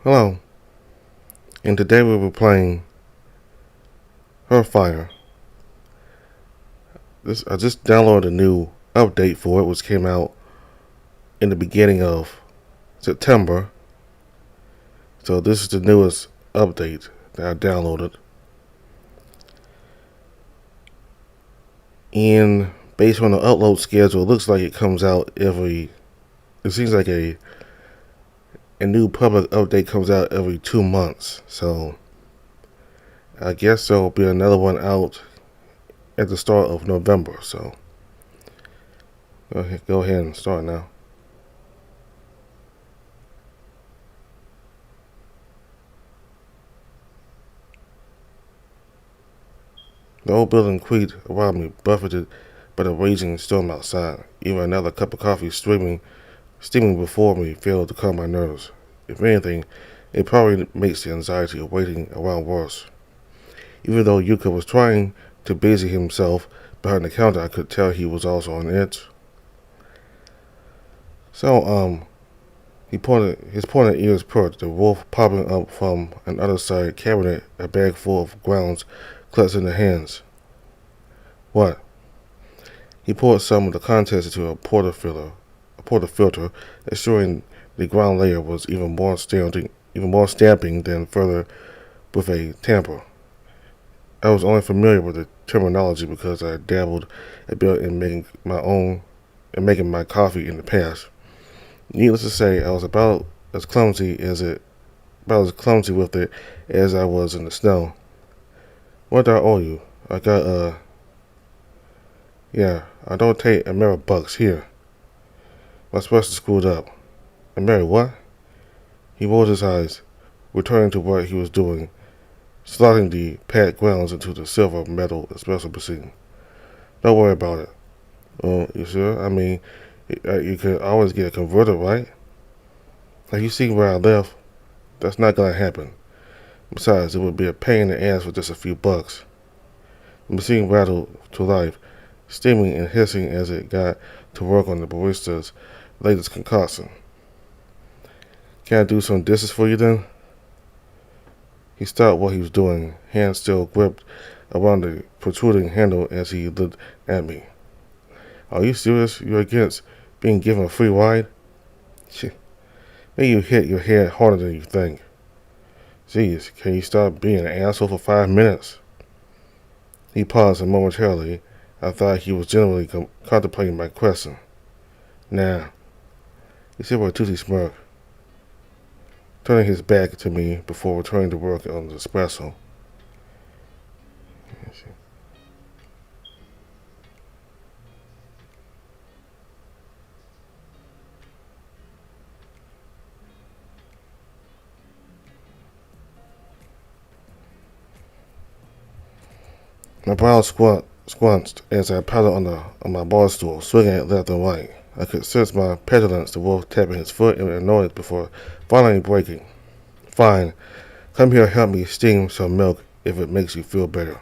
Hello, and today we will be playing Hearthfire. I just downloaded a new update for it, which came out in the beginning of September. So this is the newest update that I downloaded. And based on the upload schedule, it looks like it comes out every. It seems like a new public update comes out every 2 months. So I guess there will be another one out at the start of November. So go ahead and start now. The old building creaked around me, buffeted by the raging storm outside. Even another cup of coffee steaming before me failed to calm my nerves. If anything, it probably makes the anxiety of waiting around worse. Even though Yuka was trying to busy himself behind the counter, I could tell he was also on edge. So, his pointed ears perked, the wolf popping up from an other side cabinet, a bag full of grounds clutched in the hands. What? He poured some of the contents into a portafilter, assuring the ground layer was even more stamping than further with a tamper. I was only familiar with the terminology because I dabbled a bit in making my coffee in the past. Needless to say, I was about as clumsy with it as I was in the snow. What do I owe you? I got Yeah, I don't take $100 here. My special screwed up. $100 what? He rolled his eyes, returning to what he was doing, slotting the packed grounds into the silver metal espresso machine. Don't worry about it. Oh, you sure? I mean, you could always get a converter, right? Have you seen where I live? That's not gonna happen. Besides, it would be a pain in the ass for just a few bucks. The machine rattled to life, steaming and hissing as it got to work on the barista's latest concoction. Can I do some dishes for you then? He stopped what he was doing, hands still gripped around the protruding handle as he looked at me. Are you serious? You're against being given a free ride? Maybe you hit your head harder than you think. Jeez, can you stop being an asshole for 5 minutes? He paused and momentarily I thought he was genuinely contemplating my question. Nah, he said with a toothy smirk, turning his back to me before returning to work on the espresso. My brow squunched as I paddled on my bar stool, swinging it left and right. I could sense my petulance, the wolf tapping his foot in annoyance before finally breaking. Fine, come here and help me steam some milk if it makes you feel better.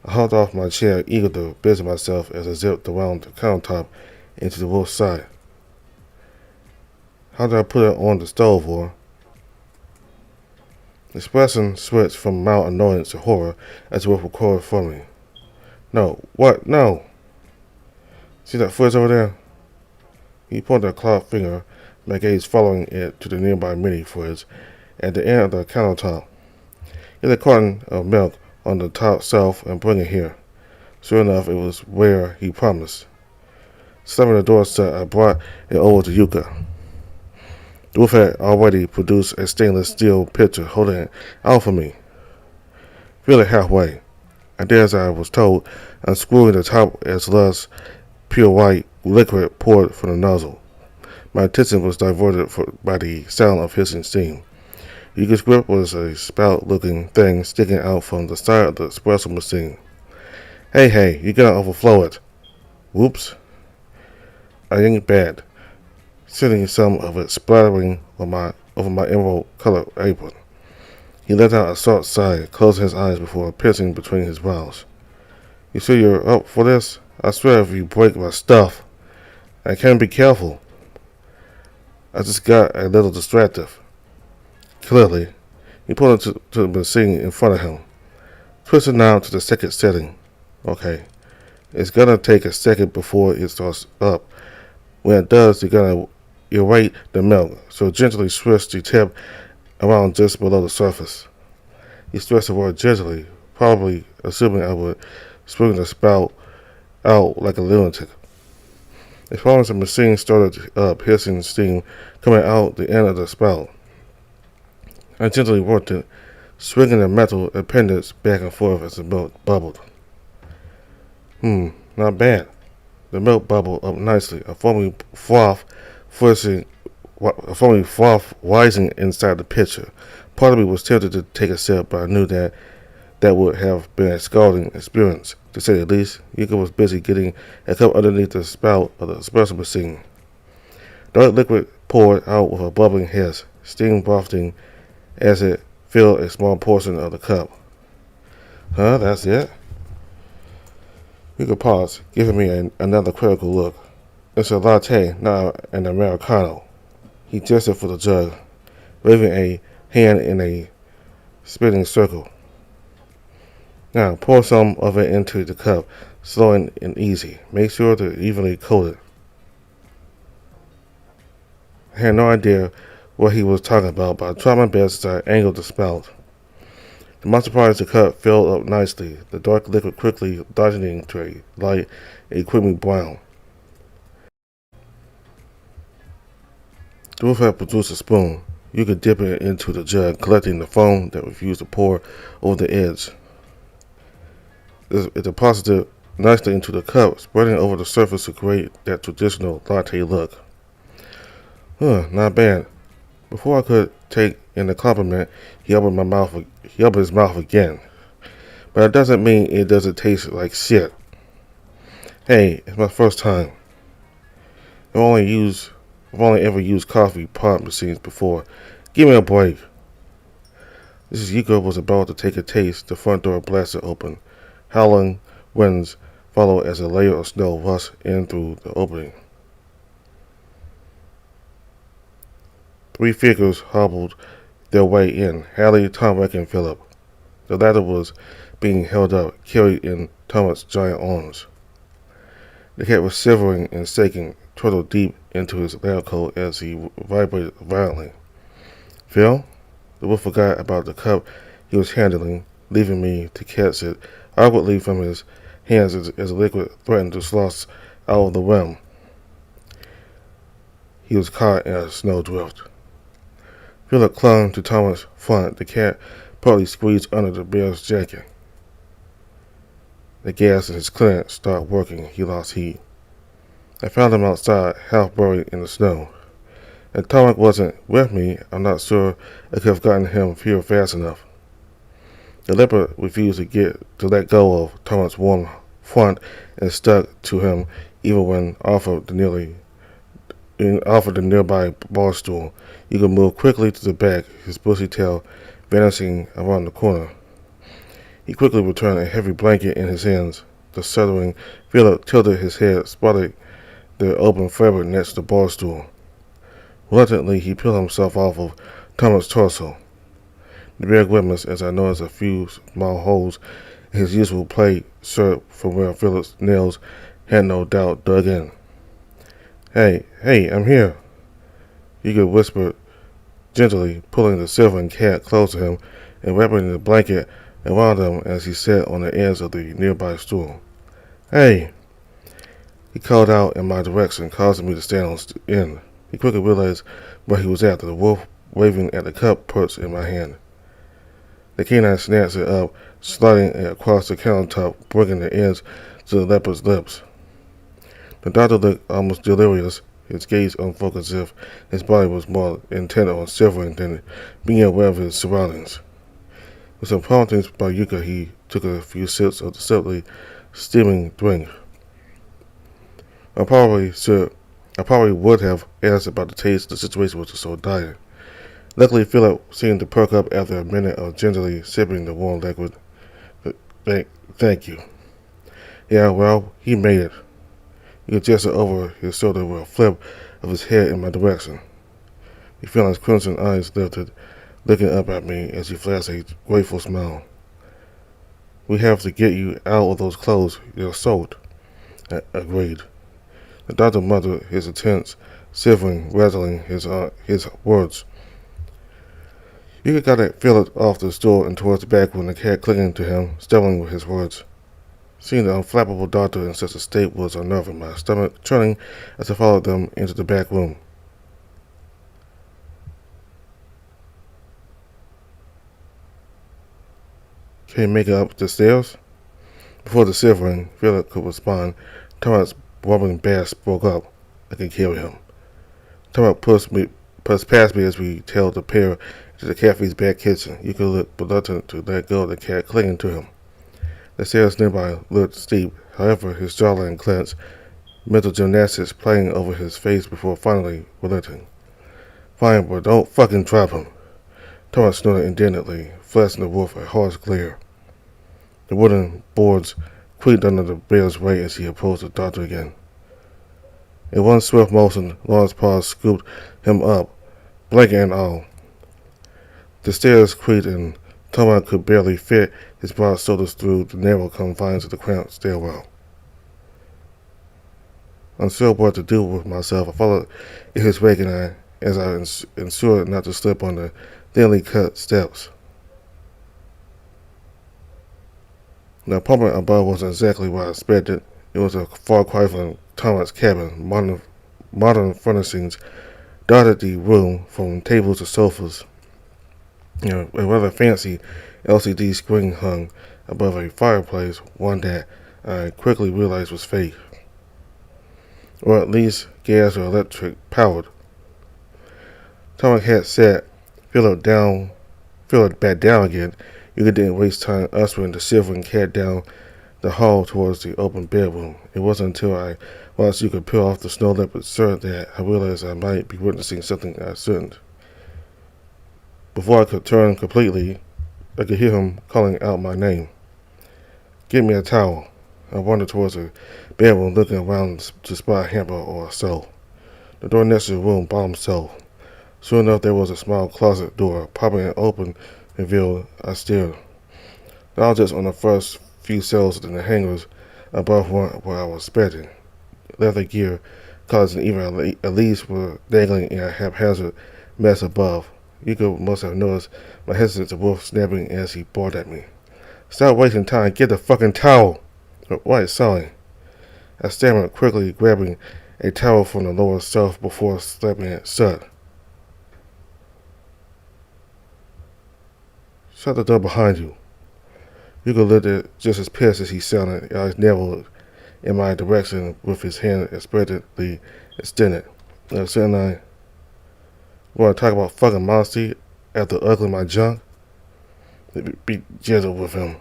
I hopped off my chair, eager to busy myself as I zipped around the countertop into the wolf's side. How did I put it on the stove, or? The expression switched from mild annoyance to horror as the wolf recoiled from me. No, what? No! See that fridge over there? He pointed a clawed finger, my gaze following it to the nearby mini fridge at the end of the countertop. Get a carton of milk on the top shelf and bring it here. Sure enough, it was where he promised. Slamming the door shut, I brought it over to Yuka. The wolf had already produced a stainless steel pitcher, holding it out for me. Fill it halfway. I did as I was told, unscrewing the top as less pure white liquid poured from the nozzle. My attention was diverted by the sound of hissing steam. Yuka's grip was a spout-looking thing sticking out from the side of the espresso machine. Hey, you're gonna overflow it. Whoops. I yanked back, sending some of it splattering over my emerald-colored apron. He let out a short sigh, closing his eyes before piercing between his brows. You sure you're up for this? I swear if you break my stuff, I can't be careful. I just got a little distracted. clearly. He pointed to the machine in front of him. Twist it now to the second setting. Okay. It's gonna take a second before it starts up. When it does, you're gonna aerate the milk, so gently switch the tip around just below the surface. He stressed the word gently, probably assuming I would spring the spout out like a lunatic. As far as the machine started up, hissing steam coming out the end of the spout. I gently worked it, swinging the metal appendage back and forth as the milk bubbled. Not bad. The milk bubbled up nicely, a foamy froth rising inside the pitcher. Part of me was tempted to take a sip, but I knew that would have been a scalding experience, to say the least. Yuka was busy getting a cup underneath the spout of the espresso machine. Dark liquid poured out with a bubbling hiss, steam wafting as it filled a small portion of the cup. Huh, that's it? Yuka paused, giving me another critical look. It's a latte, not an Americano. He gestured for the jug, waving a hand in a spinning circle. Now, pour some of it into the cup, slow and easy. Make sure they're evenly coated. I had no idea what he was talking about, but I tried my best as I angled the spout. To my surprise, the cup filled up nicely, the dark liquid quickly darkening to a light, creamy brown. The roof had produced a spoon. You could dip it into the jug, collecting the foam that refused to pour over the edge. It deposited nicely into the cup, spreading over the surface to create that traditional latte look. Not bad. Before I could take in the compliment, he opened his mouth again. But that doesn't mean it doesn't taste like shit. Hey, it's my first time. I've only ever used coffee pod machines before. Give me a break. Mrs. Yuko was about to take a taste. The front door blasted open. Howling winds followed as a layer of snow rushed in through the opening. 3 figures hobbled their way in. Hallie, Tomas, and Philip. The latter was being held up, carried in Tomas' giant arms. The cat was shivering and shaking, turtled deep into his lab coat as he vibrated violently. Phil? The wolf forgot about the cup he was handling, leaving me to catch it awkwardly from his hands as the liquid threatened to slosh out of the rim. He was caught in a snowdrift. Philip clung to Tomas' front, the cat partly squeezed under the bear's jacket. The gas in his clearance stopped working. He lost heat. I found him outside, half buried in the snow. If Tomas wasn't with me, I'm not sure I could have gotten him here fast enough. The leopard refused to let go of Tomas' warm front and stuck to him even when offered the nearby bar stool. You could move quickly to the back, his bushy tail vanishing around the corner. He quickly returned, a heavy blanket in his hands. The shuddering Philip tilted his head, spotted the open fabric next to the bar stool. Reluctantly, he peeled himself off of Tomas' torso. The bear grimaced as I noticed a few small holes in his usual plaid shirt from where Philip's nails had no doubt dug in. Hey, I'm here. Hugo whispered gently, pulling the silvering cat close to him and wrapping the blanket around him as he sat on the edge of the nearby stool. Hey! He called out in my direction, causing me to stand on end. He quickly realized what he was after, the wolf waving at the cup perched in my hand. The canine snatched it up, sliding it across the countertop, bringing the edge to the leopard's lips. The doctor looked almost delirious, his gaze unfocused as if his body was more intent on shivering than being aware of his surroundings. With some promptings by Yuka, he took a few sips of the subtly steaming drink. I probably would have asked about the taste. The situation was so dire. Luckily, Philip seemed to perk up after a minute of gingerly sipping the warm liquid. Thank you. Yeah, well, he made it. He gestured over his shoulder with a flip of his head in my direction. The felon's crimson eyes lifted, looking up at me as he flashed a grateful smile. "We have to get you out of those clothes. You're soaked." I agreed. The doctor muttered, his intense, shivering, rattling his words. You got to feel it off the stool and towards the back room, the cat clinging to him, stumbling with his words. Seeing the unflappable doctor in such a state was unnerving, my stomach churning as I followed them into the back room. "Can you make it up the stairs?" Before the shivering Philip could respond, Tomas' rumbling bass broke up. "I can carry him." Tomas pushed past me as we tailed the pair into the cafe's back kitchen. You could look reluctant to let go of the cat clinging to him. The stairs nearby looked steep, however, his jawline clenched, mental gymnastics playing over his face before finally relenting. "Fine, but don't fucking drop him." Tomas snorted indignantly, flashing the wolf a harsh glare. The wooden boards creaked under the bear's weight as he approached the doctor again. In one swift motion, Lawrence's paws scooped him up, blanket and all. The stairs creaked and Tomas could barely fit his broad shoulders through the narrow confines of the cramped stairwell. Unsure what to do with myself, I followed in his wake as I ensured not to slip on the thinly cut steps. The apartment above wasn't exactly what I expected. It was a far cry from Tomas' cabin. Modern furnishings dotted the room, from tables to sofas. A rather fancy LCD screen hung above a fireplace, one that I quickly realized was fake, or at least gas or electric powered. Tomas had sat Philip back down again. You didn't waste time ushering the shivering cat down the hall towards the open bedroom. It wasn't until I watched you could peel off the snow leopard shirt that I realized I might be witnessing something I shouldn't. Before I could turn completely, I could hear him calling out my name. "Get me a towel." I wandered towards the bedroom, looking around to spot a hamper or so. The door next to the room bombed so. Sure enough, there was a small closet door. Popping it open revealed I stared. The objects on the first few shelves in the hangers above weren't what I was expecting. Leather gear, collars, and even a leash were dangling in a haphazard mess above. Yuko must have noticed my hesitance, the wolf snapping as he barked at me. "Stop wasting time. Get the fucking towel." "What? Sorry." I stammered, quickly grabbing a towel from the lower shelf before slapping it shut. "Shut the door behind you." Yuko looked at just as pissed as he sounded. His eyes narrowed in my direction with his hand expectantly extended. Shouldn't I? Want to talk about fucking modesty after ugling my junk? Be gentle with him.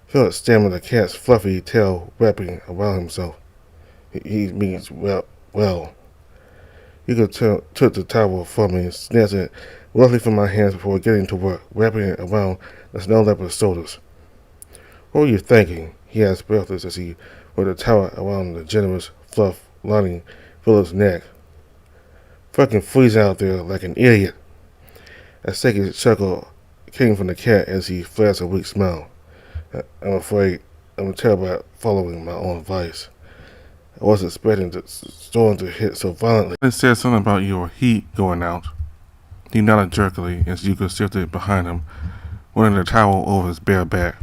Philip stammered, the cat's fluffy tail wrapping around himself. He means well. Yuko took the towel from me, snatched it roughly from my hands before getting to work, wrapping it around the snow leopard's shoulders. "What were you thinking?" he asked breathless as he wore the towel around the generous fluff lining Philip's neck. "Fucking freezing out there like an idiot." A second chuckle came from the cat as he flashed a weak smile. I'm afraid I'm terrible at following my own advice. I wasn't expecting the storm to hit so violently. "It said something about your heat going out." He nodded jerkily as Yuko shifted behind him, running the towel over his bare back.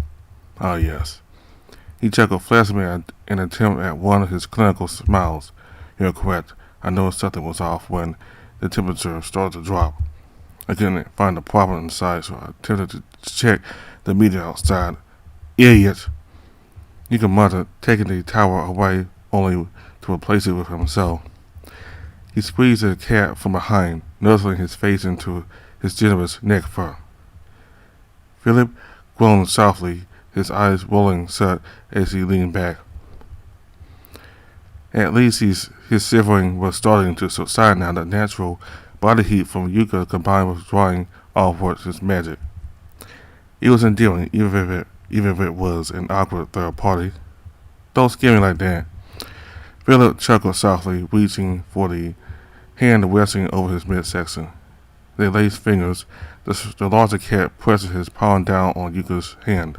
"Ah, yes." He chuckled, flashing me an attempt at one of his clinical smiles. "You're correct. I noticed something was off when the temperature started to drop. I couldn't find the problem inside, so I attempted to check the meter outside." "Idiot!" Yuko muttered, taking the towel away only to replace it with himself. He squeezed the cat from behind, nuzzling his face into his generous neck fur. Philip groaned softly, his eyes rolling shut as he leaned back. At least his shivering was starting to subside now. The natural body heat from Yuka combined with drying off was his magic. It was endearing, even if it was an awkward third party. "Don't scare me like that." Philip chuckled softly, reaching for the hand resting over his midsection. their laced fingers, the larger cat presses his palm down on Yuka's hand.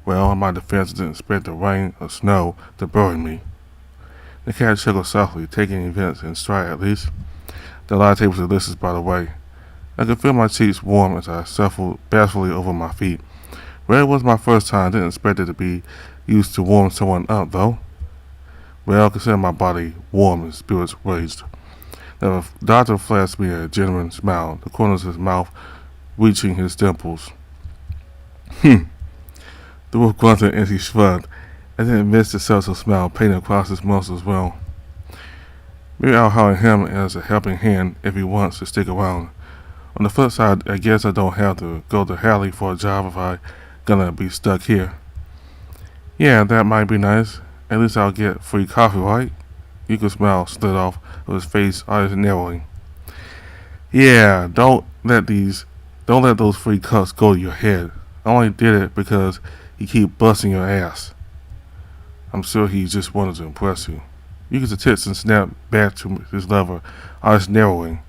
Well, in my defense, I didn't expect the rain or snow to bury me. The cat chuckled softly, taking events in stride at least. The latte was delicious, by the way. I could feel my cheeks warm as I shuffled bashfully over my feet. Well, it was my first time. I didn't expect it to be used to warm someone up, though. Well, consider my body warm and spirits raised. The doctor flashed me a genuine smile, the corners of his mouth reaching his dimples. The wolf grunted as he shrugged. I didn't miss the subtle smile painted across his muscles as well. Maybe I'll hire him as a helping hand if he wants to stick around. On the flip side, I guess I don't have to go to Halley for a job if I'm gonna be stuck here. Yeah, that might be nice. At least I'll get free coffee, right? Yuka's smile slid off of his face, eyes narrowing. Yeah, don't let those free cups go to your head. I only did it because he keep busting your ass. I'm sure he just wanted to impress you. Yuka's attention snapped back to his lover, eyes narrowing.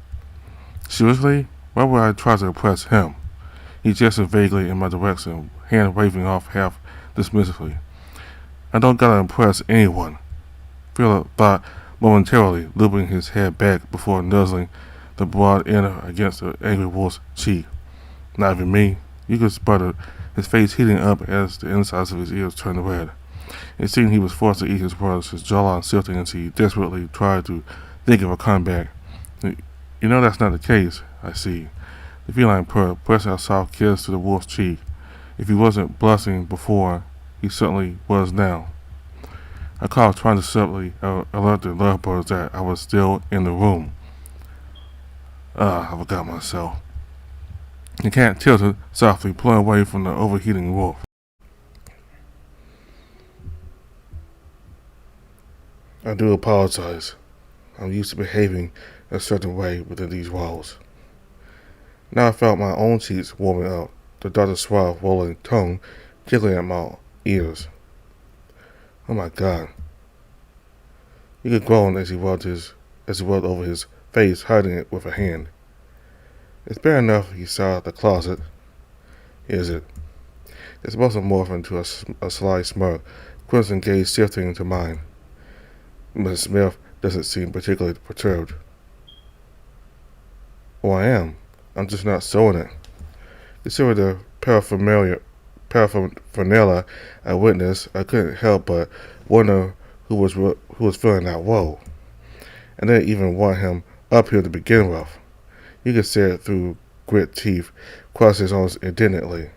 Seriously? Why would I try to impress him? He gestured vaguely in my direction, hand waving off half dismissively. I don't gotta impress anyone. Philip thought momentarily, looping his head back before nuzzling the broad end against the angry wolf's cheek. Not even me. Yuka sputtered, his face heating up as the insides of his ears turned red. It seemed he was forced to eat his words, his jawline tilting as he desperately tried to think of a comeback. You know that's not the case, I see. The feline purred, pressing a soft kiss to the wolf's cheek. If he wasn't blushing before, he certainly was now. I coughed, trying to subtly alert the lovebirds that I was still in the room. I forgot myself. The cat tilted softly, pulling away from the overheating wolf. I do apologize. I'm used to behaving a certain way within these walls. Now I felt my own cheeks warming up, the doctor's suave, rolling tongue tickling at my ears. Oh my God. He could groan as he rubbed over his face, hiding it with a hand. It's bad enough he saw the closet, is it? It's supposed to morph into a sly smirk, crimson gaze shifting to mine. Mrs. Smith doesn't seem particularly perturbed. Oh, I am. I'm just not showing it. Considering the paraphernalia I witnessed, I couldn't help but wonder who was feeling that woe. I didn't even want him up here to begin with. You could say it through grit teeth, cross his arms indignantly.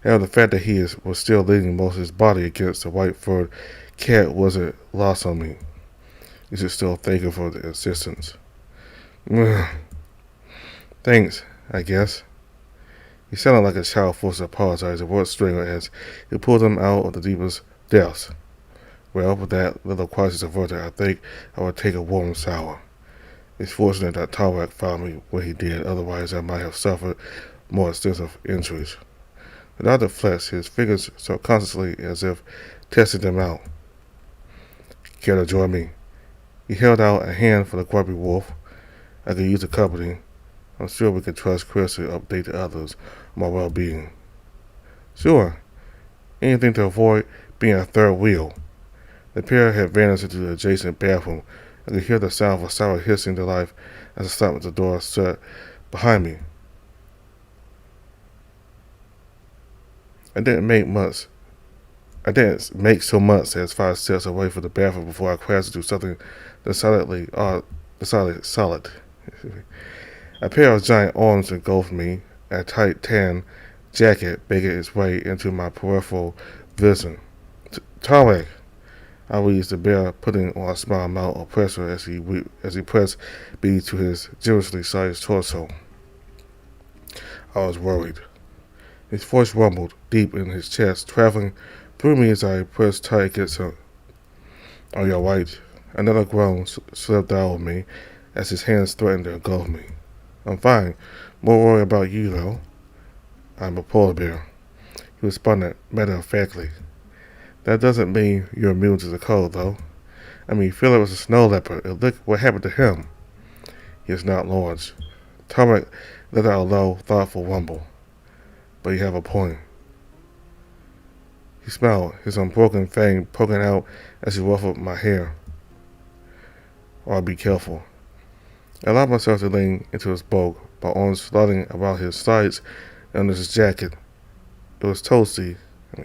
Now the fact that he was still leaning most of his body against the white-furred cat wasn't lost on me. You should still thank him for the assistance. Thanks, I guess. He sounded like a child forced to apologize, a word stringer as he pulled him out of the deepest depths. Well, with that little crisis averted, I think I would take a warm shower. It's fortunate that Tomas found me when he did, otherwise I might have suffered more extensive injuries. The doctor flexed his fingers subconsciously as if testing them out. Care to join me? He held out a hand for the grubby wolf. I could use the company. I'm sure we could trust Chris to update the others on my well-being. Sure. Anything to avoid being a third wheel. The pair had vanished into the adjacent bathroom. I could hear the sound of a sour hissing to life as I stopped with the door shut behind me. I didn't make so much as 5 steps away from the bathroom before I crashed into something decidedly solid. A pair of giant arms engulfed me. A tight tan jacket making its way into my peripheral vision. Tomas, I wheezed the bear, putting on a small amount of pressure as he pressed me to his generously sized torso. I was worried. His voice rumbled deep in his chest, traveling through me as I pressed tight against him. Are you alright? Another groan slipped out of me as his hands threatened to engulf me. I'm fine. More worried about you, though. I'm a polar bear. He responded matter-of-factly. That doesn't mean you're immune to the cold, though. I mean, Philip was a snow leopard. Look what happened to him. He is not large. Tomas let out a low, thoughtful rumble. But you have a point. He smiled, his unbroken fang poking out as he ruffled my hair. I'll be careful. I allowed myself to lean into his bulk, my arms sliding about his sides and under his jacket. It was toasty.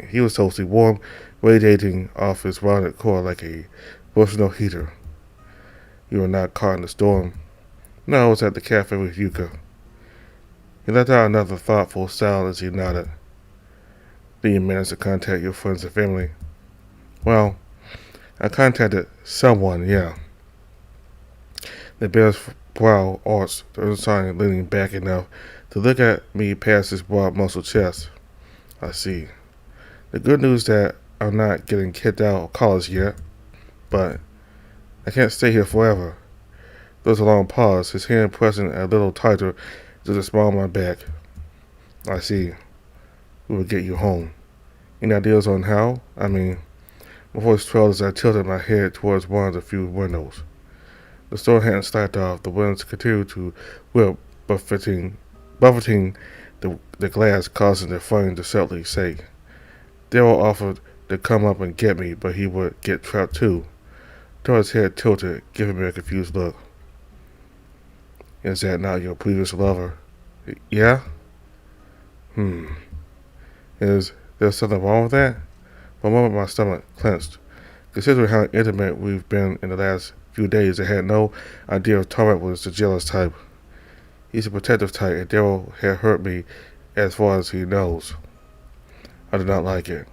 He was toasty, warm, radiating off his rounded core like a versatile heater. You were not caught in the storm. No, I was at the cafe with Yuka. He let out another thoughtful sound as he nodded. Did you manage to contact your friends and family? Well, I contacted someone, yeah. The bear's brow arched, the other side leaning back enough to look at me past his broad muscled chest. I see. The good news is that I'm not getting kicked out of college yet, but I can't stay here forever. There was a long pause, his hand pressing a little tighter to the small of my back. I see. We will get you home. Any ideas on how? My voice trailed as I tilted my head towards one of the few windows. The storm hadn't slacked off. The winds continued to whip, buffeting the glass, causing the frame to suddenly shake. Daryl offered to come up and get me, but he would get trapped too. Dora's head tilted, giving me a confused look. Is that not your previous lover? Yeah? Is there something wrong with that? For a moment my stomach clenched. Considering how intimate we've been in the last few days, I had no idea if Tomas was the jealous type. He's a protective type, and Daryl had hurt me as far as he knows. I did not like it.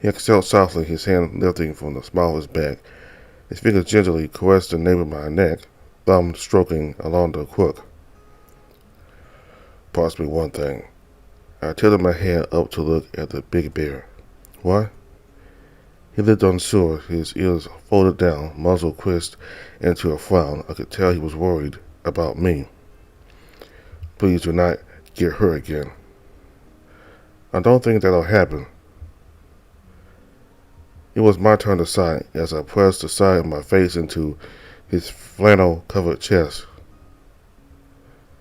He exhaled softly, his hand lifting from the small of his back. His fingers gingerly caressed the nape of my neck, thumb stroking along the crook. Possibly one thing. I tilted my head up to look at the big bear. What? He looked unsure, his ears folded down, muzzle twist into a frown. I could tell he was worried about me. Please do not get hurt again. I don't think that'll happen. It was my turn to sigh as I pressed the side of my face into his flannel-covered chest.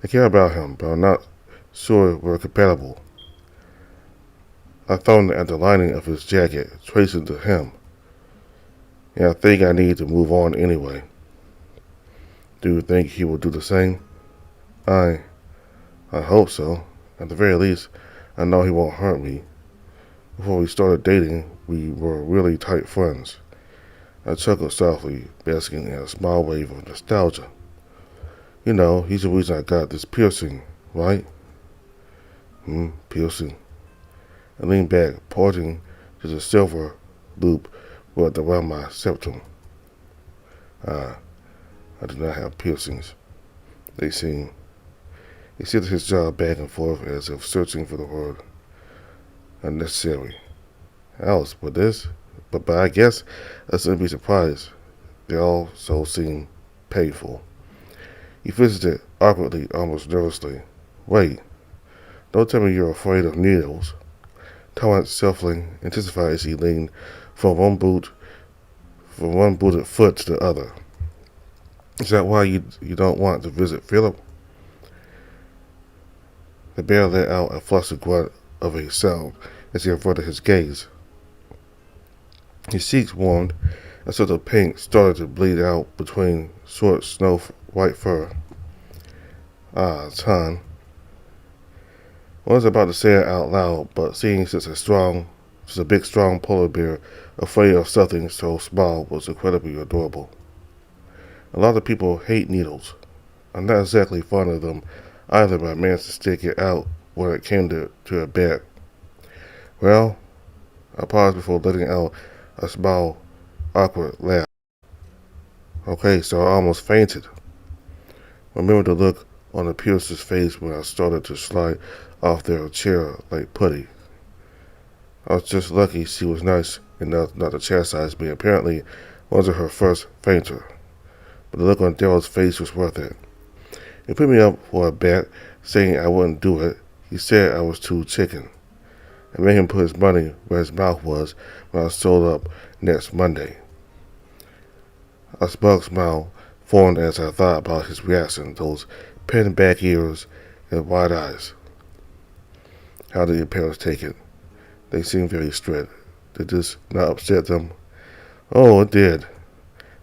I care about him, but I'm not sure we're compatible. I thumbed at the lining of his jacket, tracing the hem. And I think I need to move on anyway. Do you think he will do the same? I hope so. At the very least, I know he won't hurt me. Before we started dating, we were really tight friends. I chuckled softly, basking in a small wave of nostalgia. You know, he's the reason I got this piercing, right? Piercing. I leaned back, pointing to the silver loop wrapped around my septum. I do not have piercings. They seem. He shifted his jaw back and forth as if searching for the word. Unnecessary. Else, but I guess I shouldn't be surprised. They all so seem painful. He fidgeted awkwardly, almost nervously. Wait, don't tell me you're afraid of needles. Tomas shuffling intensified as he leaned from one booted foot to the other. Is that why you don't want to visit Philip? The bear let out a flustered grunt of a sound as he averted his gaze. His cheeks warmed, and so the pink started to bleed out between short snow-white fur. Ton. I was about to say it out loud, but seeing such a big, strong polar bear afraid of something so small was incredibly adorable. A lot of people hate needles. I'm not exactly fond of them either, but I managed to stick it out when it came to a bat. Well, I paused before letting out a small, awkward laugh. Okay, so I almost fainted. I remembered the look on the piercer's face when I started to slide off their chair like putty. I was just lucky she was nice enough not to chastise me. Apparently, wasn't her first fainter, but the look on Daryl's face was worth it. He put me up for a bet, saying I wouldn't do it. He said I was too chicken. I made him put his money where his mouth was when I sold up next Monday. A smug smile formed as I thought about his reaction, those pinned back ears, and wide eyes. How did your parents take it? They seemed very strict. Did this not upset them? Oh, it did.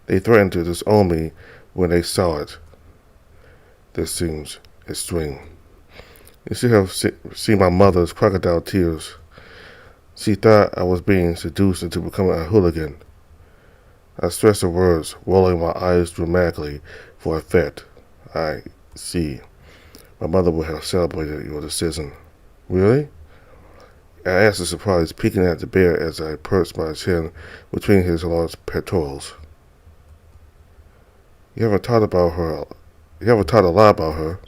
They threatened to disown me when they saw it. This seems extreme. You should have seen my mother's crocodile tears. She thought I was being seduced into becoming a hooligan. I stressed the words, rolling my eyes dramatically for effect. I see. My mother would have celebrated your decision. Really? I asked in surprise, peeking at the bear as I perched my chin between his large pectorals. You haven't thought a lot about her.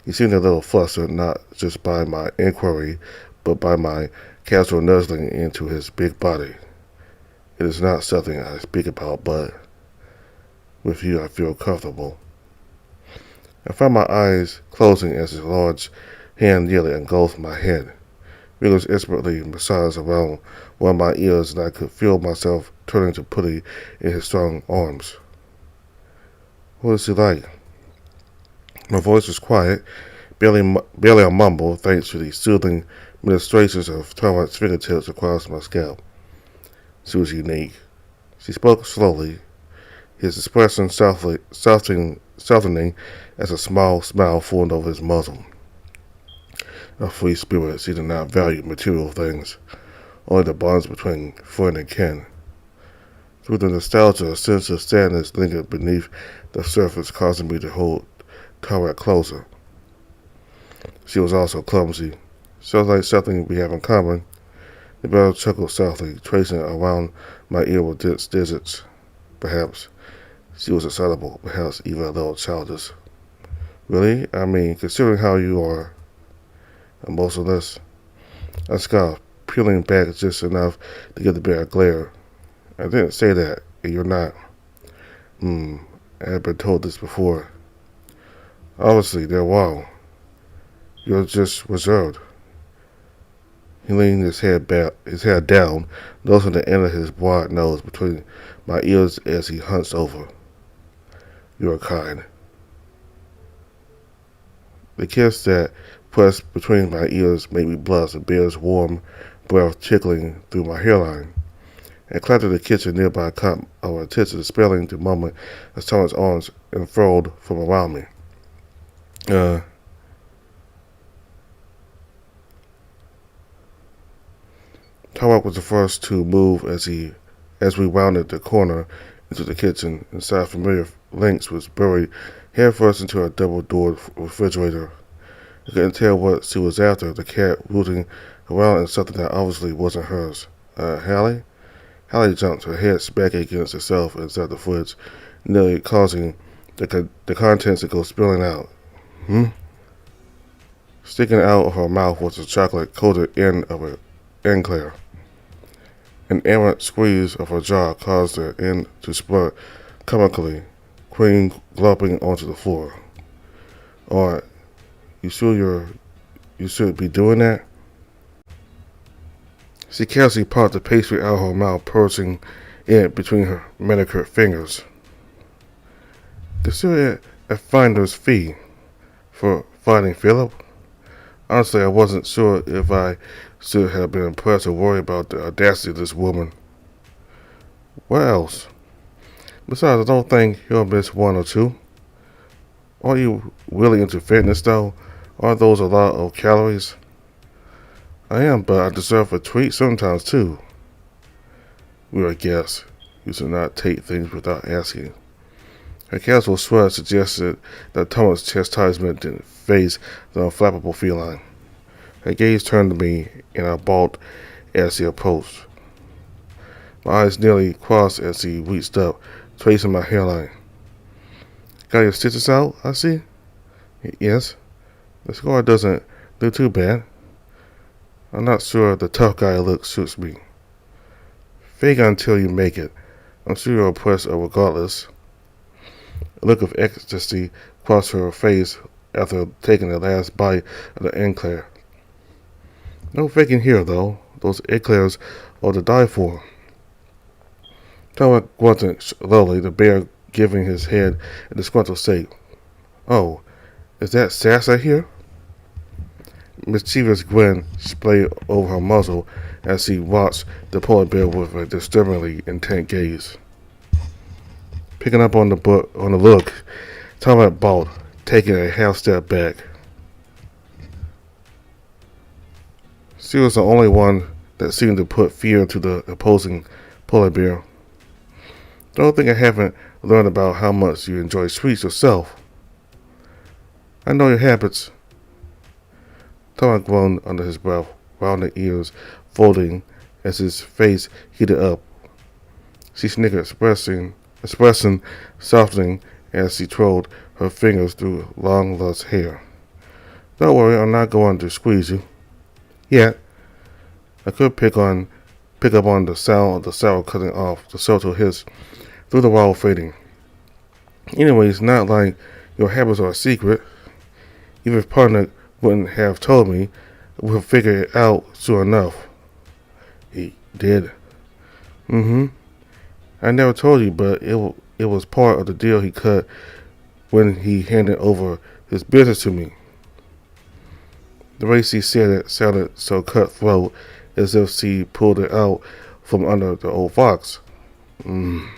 He seemed a little flustered, not just by my inquiry, but by my casual nuzzling into his big body. It is not something I speak about, but with you I feel comfortable. I found my eyes closing as his large hand nearly engulfed my head. Fingers expertly massaged around one of my ears, and I could feel myself turning to putty in his strong arms. What is he like? My voice was quiet, barely a mumble, thanks to the soothing ministrations of Tomas' fingertips across my scalp. She was unique. She spoke slowly, his expression softening as a small smile formed over his muzzle. A free spirit, she did not value material things, only the bonds between friend and kin. Through the nostalgia, a sense of sadness lingered beneath the surface, causing me to hold Tara closer. She was also clumsy. Sounds like something we have in common. The bear chuckled softly, tracing around my ear with dense digits. Perhaps she was excitable, perhaps even a little childish. Really? I mean, considering how you are emotionless. I scoffed, peeling back just enough to give the bear a glare. I didn't say that, and you're not. I had been told this before. Obviously, they're wrong. You're just reserved. He leaned his head down, nosing the end of his broad nose between my ears as he hunched over. You are kind. The kiss that pressed between my ears made me blush, the bear's warm breath tickling through my hairline. I climbed to the kitchen nearby, caught our attention, dispelling the moment as Thomas' arms unfurled from around me. Tomas was the first to move as we rounded the corner into the kitchen. Inside, familiar Lynx was buried headfirst into a double-doored refrigerator. I couldn't tell what she was after, the cat rooting around in something that obviously wasn't hers. Hallie? Hallie jumped, her head smacking against herself inside the fridge, nearly causing the contents to go spilling out. Sticking out of her mouth was a chocolate-coated end of an eclair. An errant squeeze of her jaw caused the end to spurt comically, cream gloping onto the floor. Alright, you sure you should be doing that? She casually popped the pastry out of her mouth, pursing it between her manicured fingers. Consider it a finder's fee for finding Philip. Honestly, I wasn't sure if I should have been impressed or worried about the audacity of this woman. What else? Besides, I don't think you'll miss one or two. Are you really into fitness, though? Aren't those a lot of calories? I am, but I deserve a treat sometimes, too. We are guests. You should not take things without asking. Her casual shrug suggested that Thomas' chastisement didn't faze the unflappable feline. Her gaze turned to me, and I balked as he approached. My eyes nearly crossed as he reached up, tracing my hairline. Got your stitches out, I see? Yes. The scar doesn't look too bad. I'm not sure the tough guy look suits me. Fake until you make it. I'm sure you're impressed regardless. A look of ecstasy crossed her face after taking the last bite of the eclair. No faking here, though. Those eclairs are to die for. Thomas grunted slowly, the bear giving his head a disgruntled shake. Oh, Is that sass I hear? Mischievous grin splayed over her muzzle as he watched the polar bear with a disturbingly intent gaze. Picking up on the look, Tomas balked, taking a half step back. She was the only one that seemed to put fear into the opposing polar bear. Don't think I haven't learned about how much you enjoy sweets yourself. I know your habits. Tomas groaned under his breath, rounded ears folding as his face heated up. She snickered, expressing softening as she twirled her fingers through long, lush hair. Don't worry, I'm not going to squeeze you. Yet, I could pick up on the sound of the saddle cutting off, the subtle hiss through the wall fading. Anyway, it's not like your habits are a secret. Even if partner wouldn't have told me, we'll figure it out soon enough. He did. I never told you, but it was part of the deal he cut when he handed over his business to me. The way she said it sounded so cutthroat, as if she pulled it out from under the old fox. Handed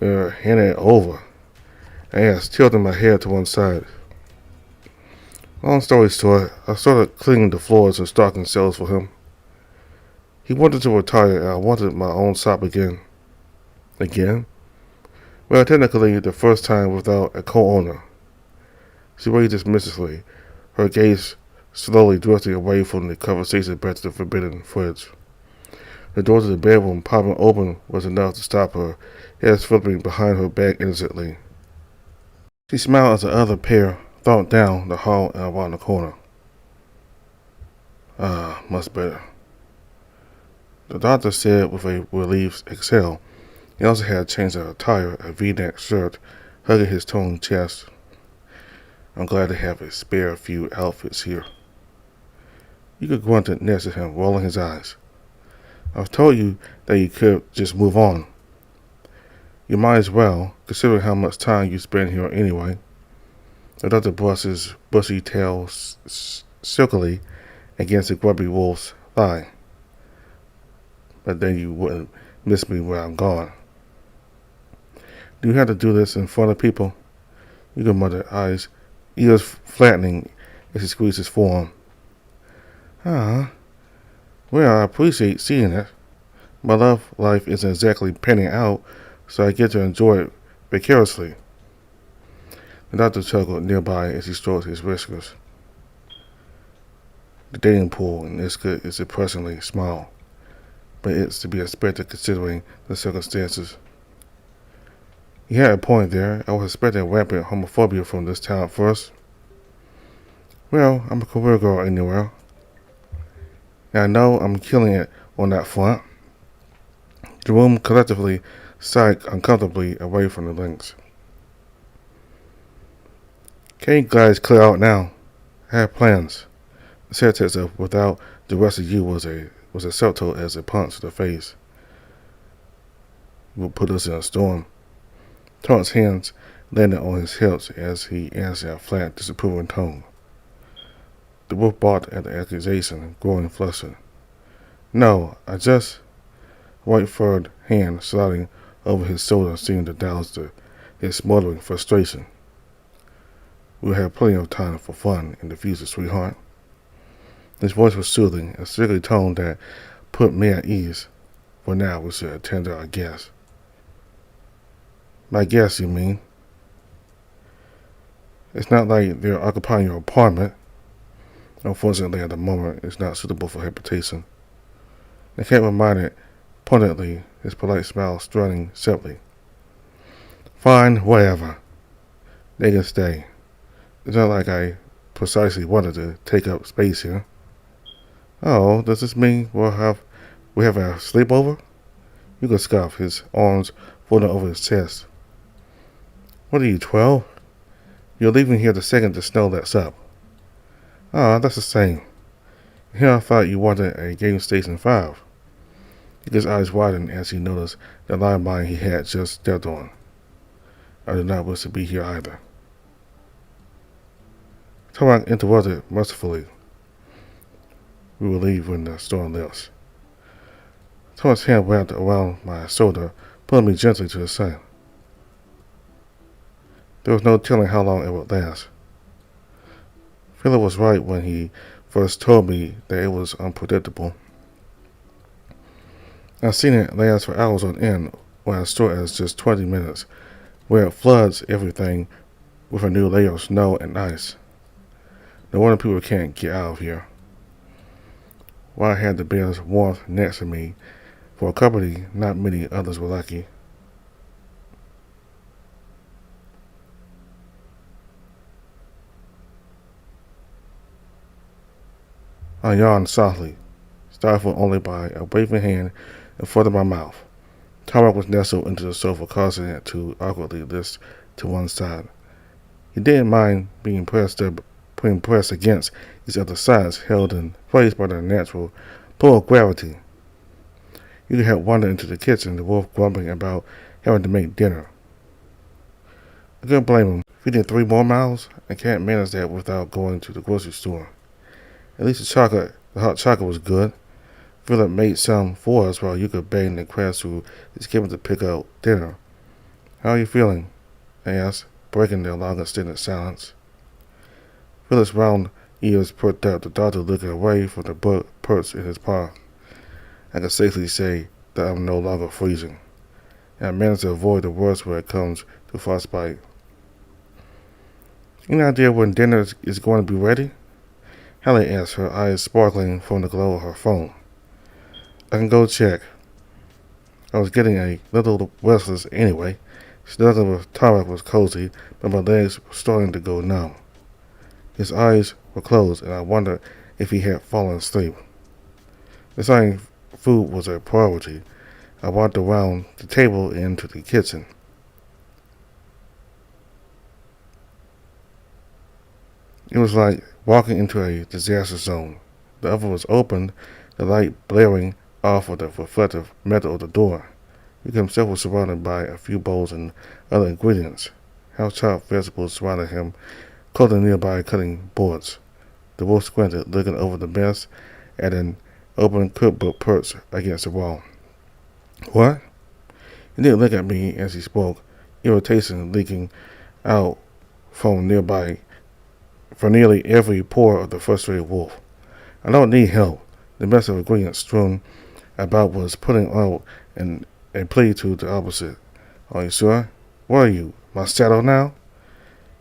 it over. I asked, tilting my head to one side. Long story short, I started cleaning the floors and stocking shelves for him. He wanted to retire, and I wanted my own shop again. Again? Well, technically, the first time without a co-owner. She waited dismissively, her gaze slowly drifting away from the conversation back to the forbidden fridge. The door to the bedroom popping open was enough to stop her, head flipping behind her back innocently. She smiled as the other pair thought down the hall and around the corner. Much better. The doctor said with a relieved exhale. He also had changed of attire, a V-neck shirt, hugging his toned chest. I'm glad to have a spare few outfits here. Yuka grunted next to him, rolling his eyes. I've told you that you could just move on. You might as well, considering how much time you spend here anyway. The doctor brushed his bushy tail silkily against the grubby wolf's thigh. But then you wouldn't miss me when I'm gone. Do you have to do this in front of people? Yuka muttered, ears flattening as he squeezed his forearm. Well, I appreciate seeing it. My love life isn't exactly panning out, so I get to enjoy it vicariously. The doctor chuckled nearby as he stroked his whiskers. The dating pool in Iska is depressingly small, but it's to be expected considering the circumstances. He had a point there. I was expecting rampant homophobia from this town at first. Well, I'm a career girl anywhere. And I know I'm killing it on that front. The room collectively sighed uncomfortably away from the links. Can't you guys clear out now? I have plans. The sentence of without the rest of you was as subtle as a punch to the face. You will put us in a storm. Todd's hands landed on his hips as he answered in a flat, disapproving tone. The wolf barked at the accusation, growing flustered. No, I just... White furred hand sliding over his shoulder seemed to douse his smoldering frustration. We'll have plenty of time for fun in the future, sweetheart. His voice was soothing, a sickly tone that put me at ease. For now, we should attend to our guests. My guests, you mean? It's not like they're occupying your apartment. Unfortunately, at the moment, it's not suitable for habitation. The cat reminded pointedly, his polite smile strutting simply. Fine, whatever. They can stay. It's not like I precisely wanted to take up space here. Oh, does this mean we have a sleepover? You could scoff, his arms folded over his chest. What are you, 12? You're leaving here the second the snow lets up. That's the same. Here I thought you wanted a game station 5. His eyes widened as he noticed the landmine he had just stepped on. I do not wish to be here either. Tomas interrupted mercifully. We will leave when the storm lifts. Tomas' hand wrapped around my shoulder, pulling me gently to the side. There was no telling how long it would last. Philip was right when he first told me that it was unpredictable. I've seen it last for hours on end, when as short as just 20 minutes, where it floods everything with a new layer of snow and ice. No wonder people can't get out of here. While I had the bear's warmth next to me, for company not many others were lucky. I yawned softly, stifled only by a waving hand in front of my mouth. Tomas was nestled into the sofa, causing it to awkwardly lift to one side. He didn't mind being pressed against his other sides, held in place by the natural pull of gravity. You could have wandered into the kitchen, the wolf grumbling about having to make dinner. I couldn't blame him. Feeding 3 more miles, I can't manage that without going to the grocery store. At least the hot chocolate was good. Philip made some for us while you could bang the crabs who is given to pick up dinner. How are you feeling? I asked, breaking their long extended silence. Philip's round ears perked up, the doctor looking away from the perch in his paw. I can safely say that I'm no longer freezing, and I managed to avoid the worst when it comes to frostbite. Any idea when dinner is going to be ready? Hallie asked, her eyes sparkling from the glow of her phone. I can go check. I was getting a little restless anyway. Snuggling with Tomas was cozy, but my legs were starting to go numb. His eyes were closed, and I wondered if he had fallen asleep. Deciding food was a priority, I walked around the table and into the kitchen. It was like walking into a disaster zone. The oven was open, the light blaring off of the reflective metal of the door. He himself was surrounded by a few bowls and other ingredients. Half-chopped vegetables surrounded him, clothing nearby cutting boards. The wolf squinted, looking over the mess at an open cookbook perched against the wall. What? He didn't look at me as he spoke, irritation leaking out from nearly every pore of the frustrated wolf. I don't need help. The mess of ingredients strewn about was putting out a plea to the opposite. Are you sure? What are you, my shadow now?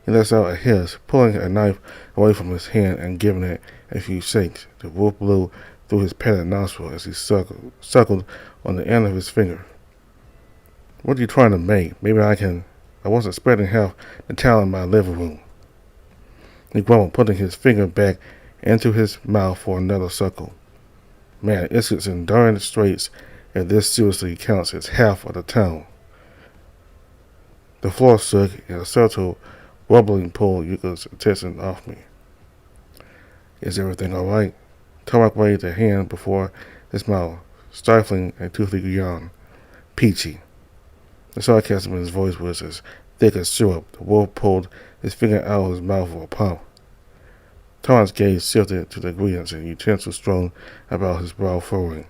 He lets out a hiss, pulling a knife away from his hand and giving it a few shakes. The wolf blew through his padded nostril as he suckled on the end of his finger. What are you trying to make? Maybe I wasn't spreading half the towel in my living room. He grumbled, putting his finger back into his mouth for another suckle. Man, it's in darn straits if this seriously counts as half of the town. The floor shook, and a subtle rumbling pulled Yuka's attention off me. Is everything all right? Tomas waved a hand before his mouth, stifling a toothy yawn. Peachy. The sarcasm in his voice was as thick as syrup. The wolf pulled his finger out of his mouth for a pump. Tomas' gaze shifted to the ingredients and utensils strewn about his brow furrowing.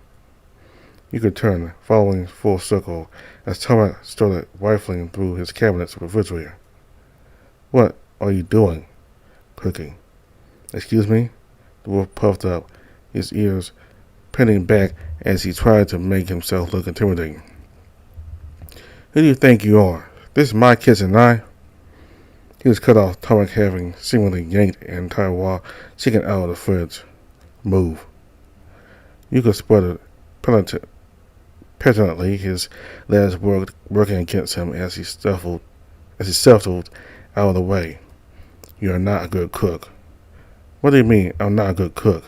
You could turn, following full circle, as Tomas started rifling through his cabinet's refrigerator. What are you doing? Cooking. Excuse me? The wolf puffed up, his ears pinning back as he tried to make himself look intimidating. Who do you think you are? This is my kitchen, He was cut off, Tomas having seemingly yanked an entire raw chicken out of the fridge. Move. Yuka sputtered petulantly, his legs working against him as he shuffled out of the way. You are not a good cook. What do you mean, I'm not a good cook?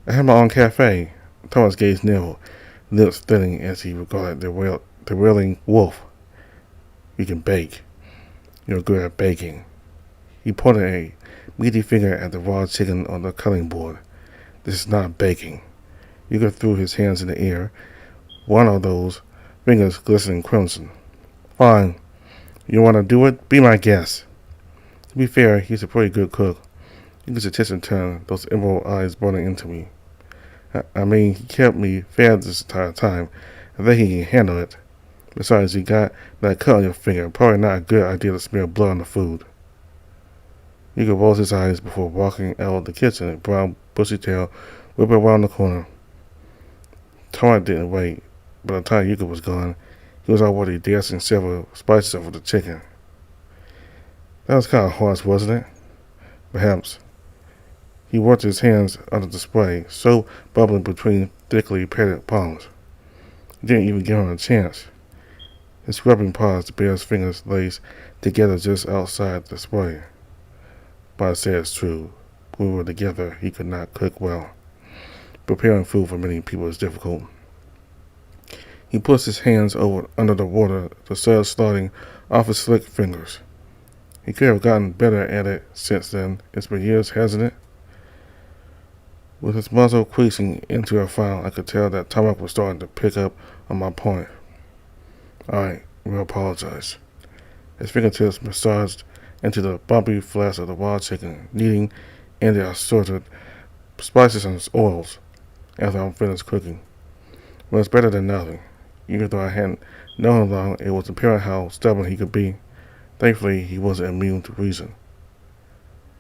I have my own cafe. Tomas' gaze narrowed, lips thinning as he regarded the wailing wolf. You can bake. You're good at baking. He pointed a meaty finger at the raw chicken on the cutting board. This is not baking. Yuka threw his hands in the air, one of those fingers glistening crimson. Fine. You want to do it? Be my guest. To be fair, he's a pretty good cook. Yuka's attention turned, those emerald eyes burning into me. I mean, he kept me fed this entire time. I think he can handle it. Besides, you got that cut on your finger. Probably not a good idea to smear blood on the food. Yuka rolled his eyes before walking out of the kitchen, a brown, bushy tail whipping around the corner. Tomas didn't wait. By the time Yuka was gone, he was already dancing several spices over the chicken. That was kind of harsh, wasn't it? Perhaps. He worked his hands under the spray, soap bubbling between thickly padded palms. He didn't even give him a chance. His scrubbing paused, the bear's fingers laced together just outside the spray. But I say it's true. When we were together, he could not cook well. Preparing food for many people is difficult. He pushed his hands under the water, the soil sliding off his slick fingers. He could have gotten better at it since then. It's been years, hasn't it? With his muzzle creasing into a frown, I could tell that Tomas was starting to pick up on my point. Alright, we'll apologize. His fingertips massaged into the bumpy flesh of the wild chicken, kneading in the assorted spices and oils after I'm finished cooking. Well, it's better than nothing. Even though I hadn't known him long, it was apparent how stubborn he could be. Thankfully, he wasn't immune to reason.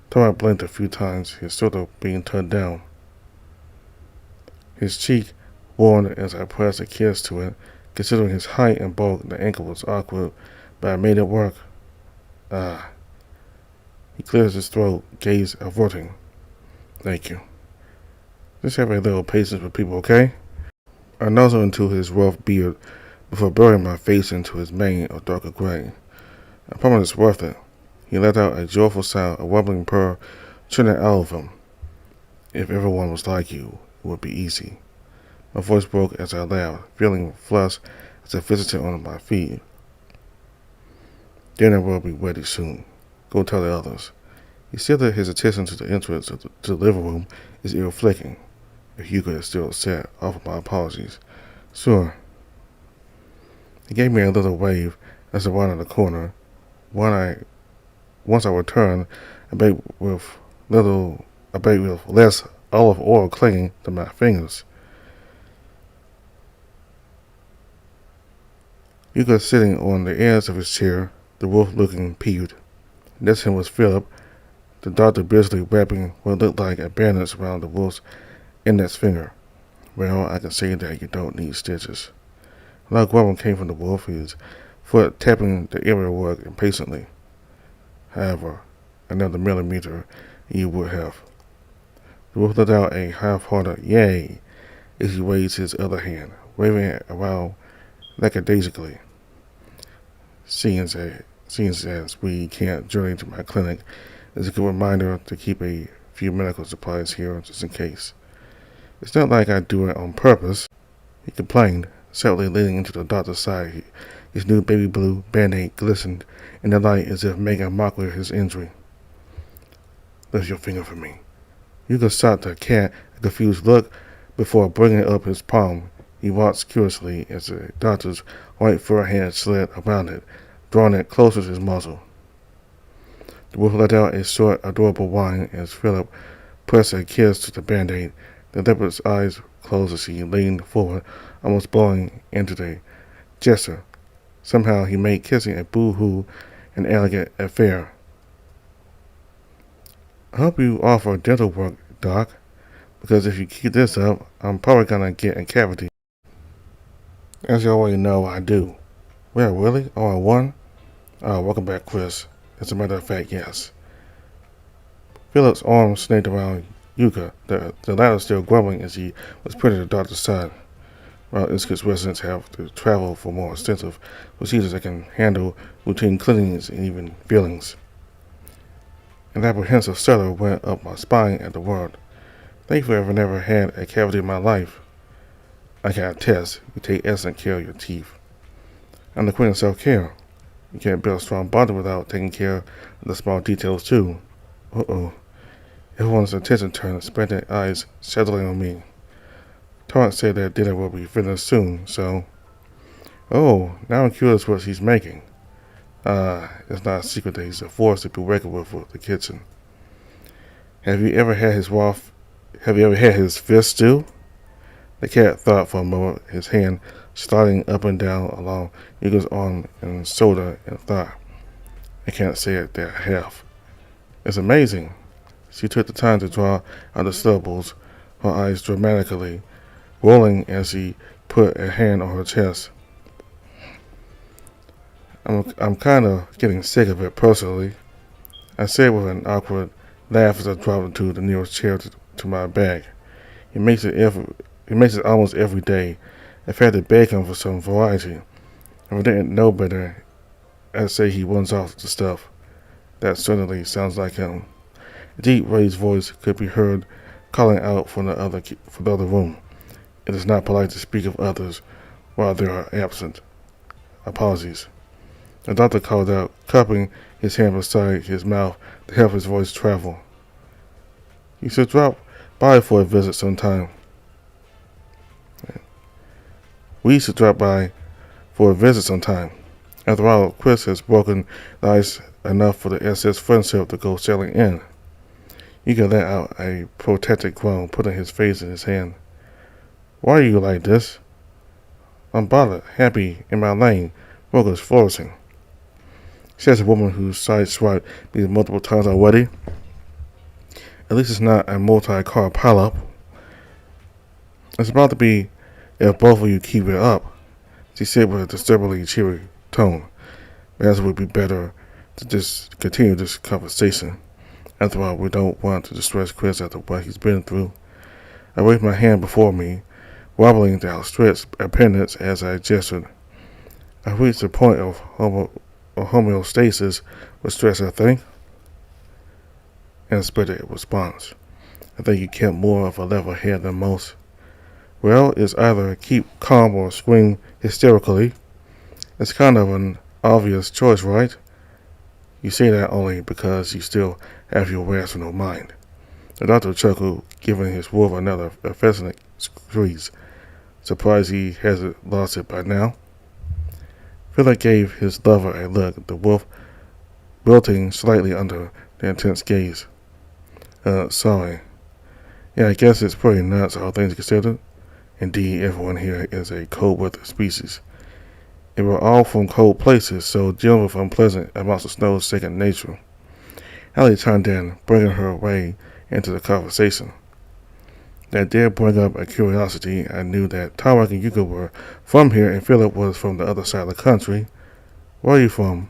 Tomas blinked a few times, his shoulder being turned down. His cheek warmed as I pressed a kiss to it. Considering his height and bulk, the ankle was awkward, but I made it work. He clears his throat, gaze averting. Thank you. Just have a little patience with people, okay? I nuzzled into his rough beard before burying my face into his mane of darker gray. I promise it's worth it. He let out a joyful sound, a wobbling purr, churning out of him. If everyone was like you, it would be easy. My voice broke as I laughed, feeling flushed as I visited on my feet. Dinner will be ready soon. Go tell the others. He said that his attention to the entrance to the living room is ill-flicking. If Yuka is still upset, offer my apologies. Sure. He gave me a little wave as I rounded the corner. Once I returned, I baked with less olive oil clinging to my fingers. Yuka sitting on the edge of his chair, the wolf looking peeved. Next to him was Philip, the doctor busily wrapping what looked like a bandage around the wolf's index finger. Well, I can say that you don't need stitches. A loud grumbling came from the wolf, his foot tapping the area work impatiently. However, another millimeter and you would have. The wolf let out a half-hearted yay as he raised his other hand, waving it around lackadaisically. Seeing as we can't journey to my clinic, it's a good reminder to keep a few medical supplies here just in case. It's not like I do it on purpose, he complained, sadly leaning into the doctor's side. His new baby blue band-aid glistened in the light as if making a mockery of his injury. Lift your finger for me. Yuka shot the cat a confused look before bringing up his palm. He watched curiously as the doctor's white fur hand slid around it, drawing it closer to his muzzle. The wolf let out a short, adorable whine as Philip pressed a kiss to the band-aid. The leopard's eyes closed as he leaned forward, almost blowing into the gesture. Somehow he made kissing a boo-hoo an elegant affair. I hope you offer dental work, Doc, because if you keep this up, I'm probably gonna get a cavity. As you already know, I do. Well, really? All in one? Welcome back, Chris. As a matter of fact, yes. Philip's arm snaked around Yuka, the latter still grumbling as he was put at the doctor's side. While Iskut's residents have to travel for more extensive procedures that can handle routine cleanings and even fillings. An apprehensive shudder went up my spine at the word. Thankfully, I've never had a cavity in my life. I can attest, you take excellent care of your teeth. I'm the queen of self-care. You can't build a strong bond without taking care of the small details, too. Uh-oh. Everyone's attention turned, expectant eyes settling on me. Tomas said that dinner will be finished soon, so... Oh, now I'm curious what he's making. It's not a secret that he's a force to be reckoned with for the kitchen. Have you ever had his fist stew? The cat thought for a moment, his hand sliding up and down along Yuka's arm and shoulder, and thought, I can't say it that I have. It's amazing. She took the time to draw out the syllables, her eyes dramatically rolling as she put a hand on her chest. I'm kind of getting sick of it personally, I said with an awkward laugh as I dropped into the nearest chair to my bag. He makes it almost every day. I've had to beg him for some variety. If I didn't know better, I'd say he runs off the stuff. That certainly sounds like him. A deep raised voice could be heard calling out from the other room. It is not polite to speak of others while they are absent. Apologies. The doctor called out, cupping his hand beside his mouth to help his voice travel. You should drop by for a visit sometime. We should drop by for a visit sometime. After all, Chris has broken the ice enough for the SS friendship to go sailing in. You can let out a protected groan, putting his face in his hand. Why are you like this? I'm bothered, happy, in my lane, focus flourishing. Says a woman whose side swiped me multiple times already. At least it's not a multi-car pileup. It's about to be if both of you keep it up, she said with a disturbingly cheery tone. Perhaps it would be better to just continue this conversation. After all, we don't want to distress Chris after what he's been through. I waved my hand before me, wobbling the outstretched appendage as I gestured. I reached the point of homeostasis with stress, I think. Unexpected response. I think you kept more of a level head than most. Well, it's either keep calm or scream hysterically. It's kind of an obvious choice, right? You say that only because you still have your rational mind. The doctor chuckled, giving his wolf another affectionate squeeze. Surprised he hasn't lost it by now. Philip gave his lover a look, the wolf wilting slightly under the intense gaze. Sorry. Yeah, I guess it's pretty nuts, all things considered. Indeed, everyone here is a cold-weather species. And we're all from cold places, so dealing with unpleasant amounts of snow is second nature. Hallie chimed in, bringing her way into the conversation. That did bring up a curiosity. I knew that Tomas and Yuka were from here, and Philip was from the other side of the country. Where are you from?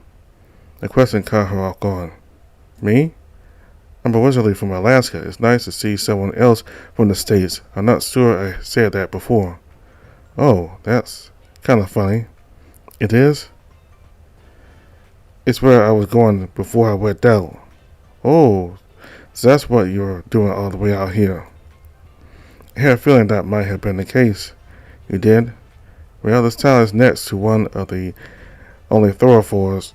The question caught her off guard. Me? I'm originally from Alaska. It's nice to see someone else from the States. I'm not sure I said that before. Oh, that's kind of funny. It is? It's where I was going before I went out. Oh, so that's what you're doing all the way out here. I had a feeling that might have been the case. You did? Well, this town is next to one of the only thoroughfares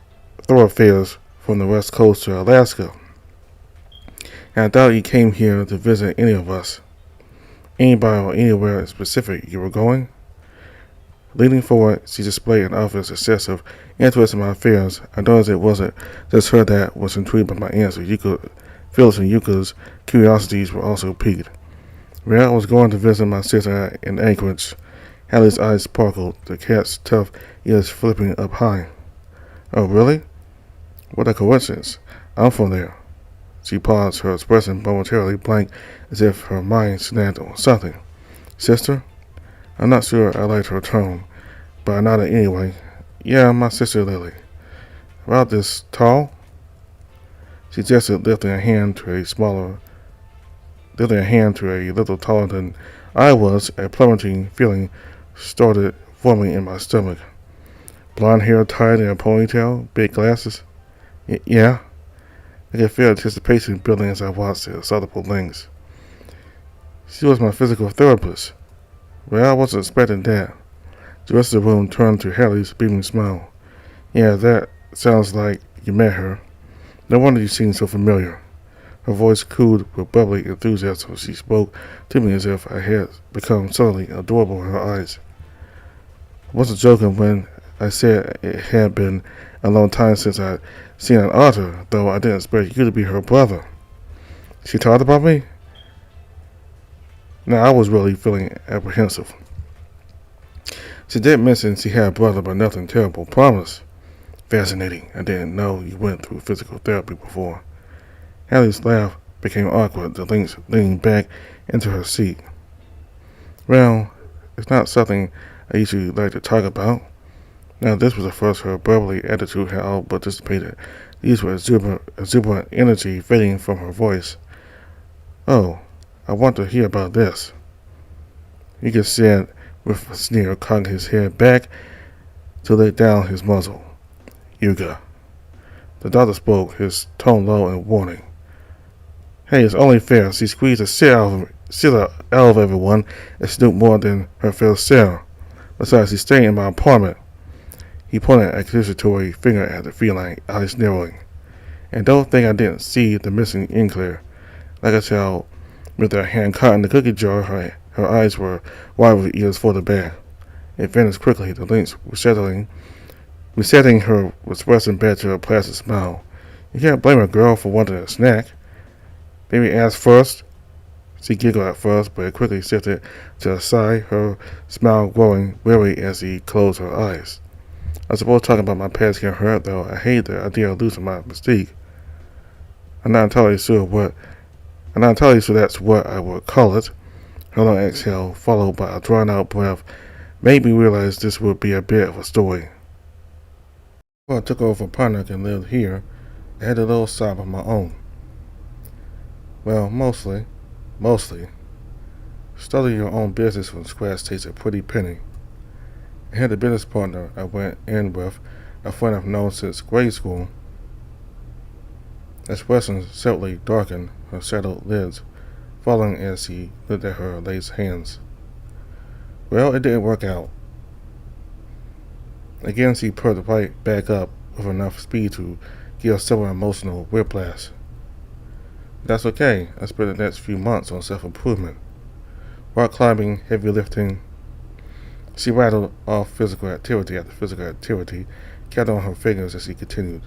from the west coast to Alaska. And I doubt you came here to visit any of us. Anybody or anywhere specific you were going? Leaning forward, she displayed an obvious excessive interest in my affairs. I noticed it wasn't just her that was intrigued by my answer. Phyllis and Yuka's curiosities were also piqued. Well, I was going to visit my sister in Anchorage. Hallie's eyes sparkled, the cat's tough ears flipping up high. Oh, really? What a coincidence. I'm from there. She paused, her expression momentarily blank, as if her mind snapped on something. Sister? I'm not sure I liked her tone, but I nodded anyway. Yeah, my sister Lily. About this tall? She gestured, lifting a hand to a little taller than I was. A plummeting feeling started forming in my stomach. Blonde hair tied in a ponytail, big glasses. Yeah. I could feel anticipation building as I watched the audible links. She was my physical therapist. Well, I wasn't expecting that. The rest of the room turned to Hallie's beaming smile. Yeah, that sounds like you met her. No wonder you seem so familiar. Her voice cooled with bubbly enthusiasm. She spoke to me as if I had become suddenly adorable in her eyes. I wasn't joking when I said it had been a long time since I'd seen an otter, though I didn't expect you to be her brother. She talked about me? Now I was really feeling apprehensive. She did mention she had a brother, but nothing terrible. Promise. Fascinating. I didn't know you went through physical therapy before. Hallie's laugh became awkward. The Lynx leaned back into her seat. Well, it's not something I usually like to talk about. Now this was the first her bubbly attitude had all but dissipated. These were exuberant energy fading from her voice. Oh, I want to hear about this. Yuga said with a sneer, cocking his head back to lay down his muzzle. Yuga. The doctor spoke, his tone low and warning. Hey, it's only fair. She squeezed the shit out of everyone and snooped more than her fair share. Besides, she's staying in my apartment. He pointed an accusatory finger at the feline, eyes narrowing. And don't think I didn't see the missing ink-clear. Like a child with her hand caught in the cookie jar, her eyes were wide with ears for the bear. It vanished quickly, the Lynx resetting her expression back to a placid smile. You can't blame a girl for wanting a snack. Baby asked first. She giggled at first, but it quickly shifted to a sigh, her smile growing weary as he closed her eyes. I suppose talking about my past can't hurt, though. I hate the idea of losing my mystique. I'm not entirely sure that's what I would call it. Her long exhale, followed by a drawn-out breath, made me realize this would be a bit of a story. Before I took over Pontiac and lived here, I had a little sob of my own. Well, mostly. Starting your own business from scratch takes a pretty penny. I had a business partner I went in with, a friend I've known since grade school. Expression slightly darkened her shadowed lids, falling as he looked at her lace hands. Well, it didn't work out. Again, she perked right back up with enough speed to give several emotional whiplash. That's okay. I spent the next few months on self-improvement. Rock climbing, heavy lifting. She rattled off physical activity after physical activity, counting on her fingers as she continued.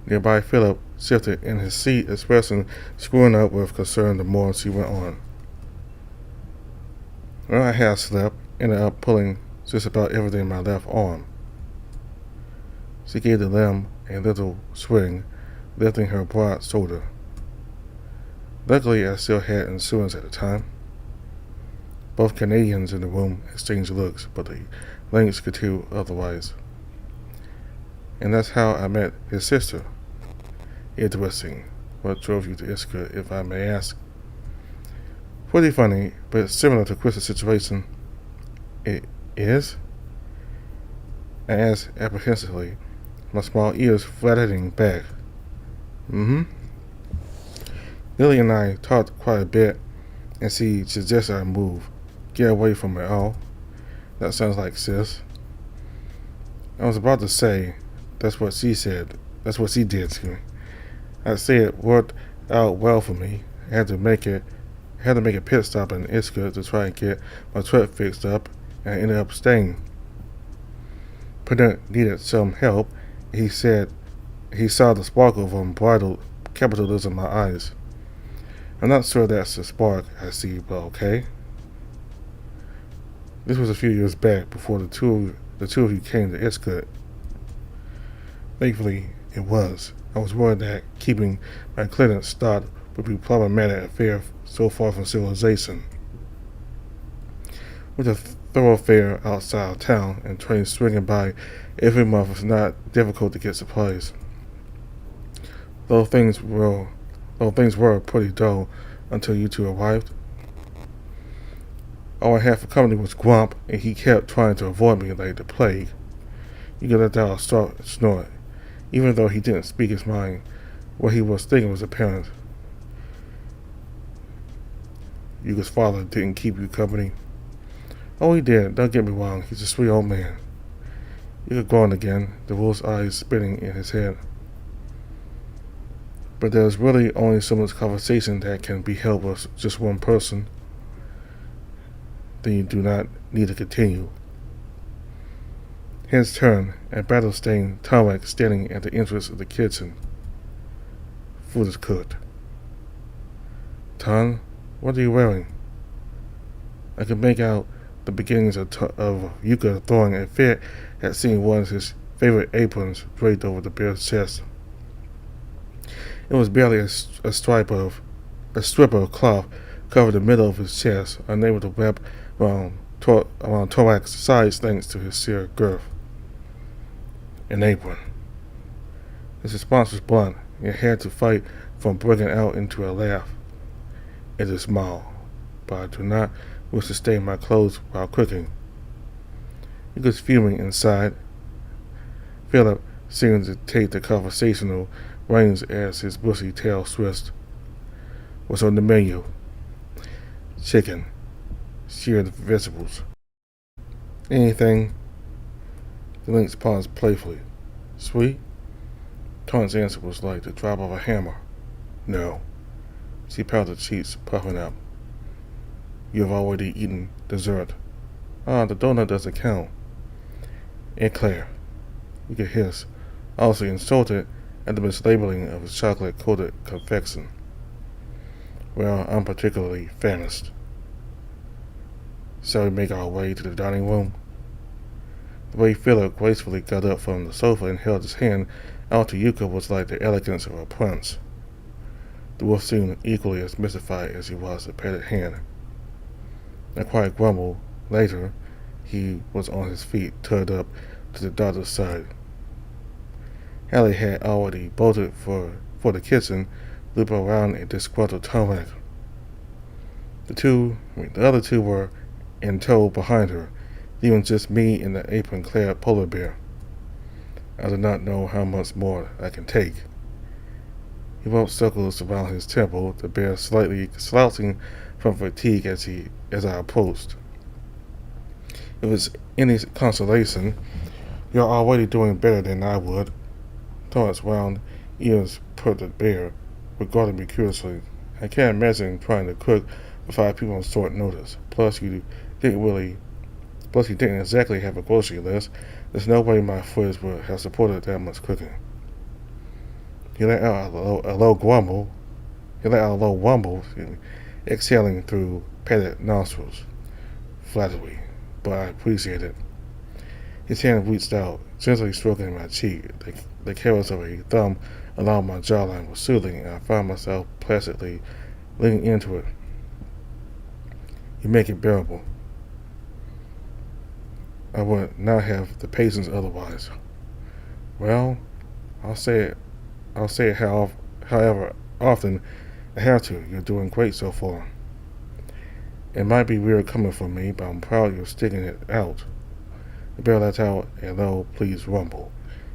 Nearby, Philip shifted in his seat, expressing screwing up with concern the more she went on. When I half slept, ended up pulling just about everything in my left arm. She gave the limb a little swing, lifting her broad shoulder. Luckily, I still had insurance at the time. Both Canadians in the room exchanged looks, but the Lynx continued otherwise. And that's how I met his sister. Interesting. What drove you to Iska, if I may ask? Pretty funny, but similar to Chris's situation. It is? I asked apprehensively, my small ears flattening back. Lily and I talked quite a bit, and she suggested I move. Get away from it all. That sounds like sis. I was about to say, that's what she said. That's what she did to me. I'd say it worked out well for me. I had to make a pit stop in Iska to try and get my truck fixed up, and I ended up staying. Pennant needed some help. He said he saw the sparkle of unbridled capitalism in my eyes. I'm not sure that's the spark I see, but okay. This was a few years back, before the two of you came to Iska. Thankfully, it was. I was worried that keeping my clearance stocked would be problematic affair so far from civilization. With a thoroughfare outside of town and trains swinging by every month, it's not difficult to get supplies. Though things were pretty dull until you two arrived. All I had for company was Grump, and he kept trying to avoid me like the plague. You could let out a snort. Even though he didn't speak his mind, what he was thinking was apparent. Yuga's father didn't keep you company. Oh, he did. Don't get me wrong. He's a sweet old man. Yuga groaned again, the wolf's eyes spinning in his head. But there's really only so much conversation that can be held with just one person. Then you do not need to continue. Heads turned, and battle-stained Tomas standing at the entrance of the kitchen. Food is cooked. Ton. What are you wearing? I could make out the beginnings of Yuka throwing a fit at seeing one of his favorite aprons draped over the bear's chest. It was barely a strip of cloth covered the middle of his chest, unable to wrap around Torak's sides thanks to his sheer girth. An apron. His response was blunt, and had to fight from breaking out into a laugh. It is small, but I do not wish to stain my clothes while cooking. He was fuming inside. Philip seemed to take the conversational reins as his bushy tail swished. What's on the menu? Chicken. Seared vegetables. Anything? The lynx paused playfully. Sweet? Torrance answer was like the drop of a hammer. No. She pouted cheeks, puffing up. You have already eaten dessert. The donut doesn't count. Eclair. You could hiss, also insulted at the mislabeling of his chocolate-coated confection. Well, I'm particularly famished. Shall we make our way to the dining room? The way Philip gracefully got up from the sofa and held his hand out to Yuka was like the elegance of a prince. The wolf seemed equally as mystified as he was the petted hand. A quiet grumble later, he was on his feet, tugged up to the daughter's side. Hallie had already bolted for the kitchen, looping around a disgruntled Tomac. The other two were in tow behind her, leaving just me and the apron-clad polar bear. I do not know how much more I can take. He rubbed circles around his temple, the bear slightly slouching from fatigue as I approached. If it's any consolation, you're already doing better than I would. Torrance round ears put the bear, regarding me curiously. I can't imagine trying to cook for 5 people on short notice. Plus, you didn't exactly have a grocery list. There's no way my fridge would have supported that much cooking. He let out a low grumble, exhaling through padded nostrils. Flattery, but I appreciate it. His hand reached out, gently stroking my cheek. The caress of a thumb along my jawline was soothing, and I found myself placidly leaning into it. You make it bearable. I would not have the patience otherwise. Well, I'll say it however often I have to. You're doing great so far. It might be weird coming from me, but I'm proud you're sticking it out. The bear let out a low, pleased rumble.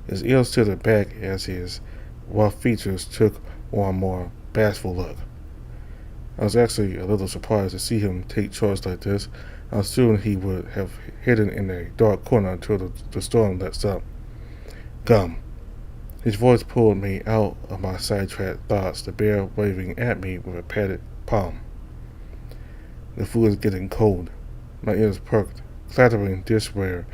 His ears tilted back as his rough features took on a more bashful look. I was actually a little surprised to see him take charge like this. How soon he would have hidden in a dark corner until the storm lets up. Gum. His voice pulled me out of my sidetracked thoughts, the bear waving at me with a padded palm. The food is getting cold. My ears perked, clattering dishware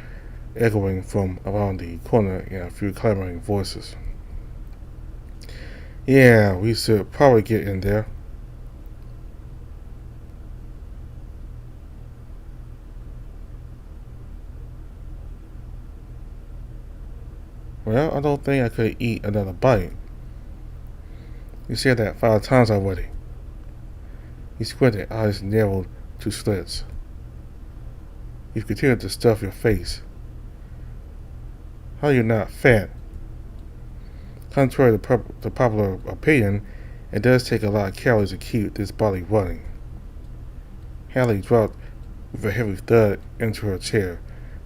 echoing from around the corner in a few clamoring voices. Yeah, we should probably get in there. Well, I don't think I could eat another bite. You said that 5 times already. He squinted, eyes narrowed to slits. You've continued to stuff your face. How are you not fat? Contrary to popular opinion, it does take a lot of calories to keep this body running. Hallie dropped with a heavy thud into her chair,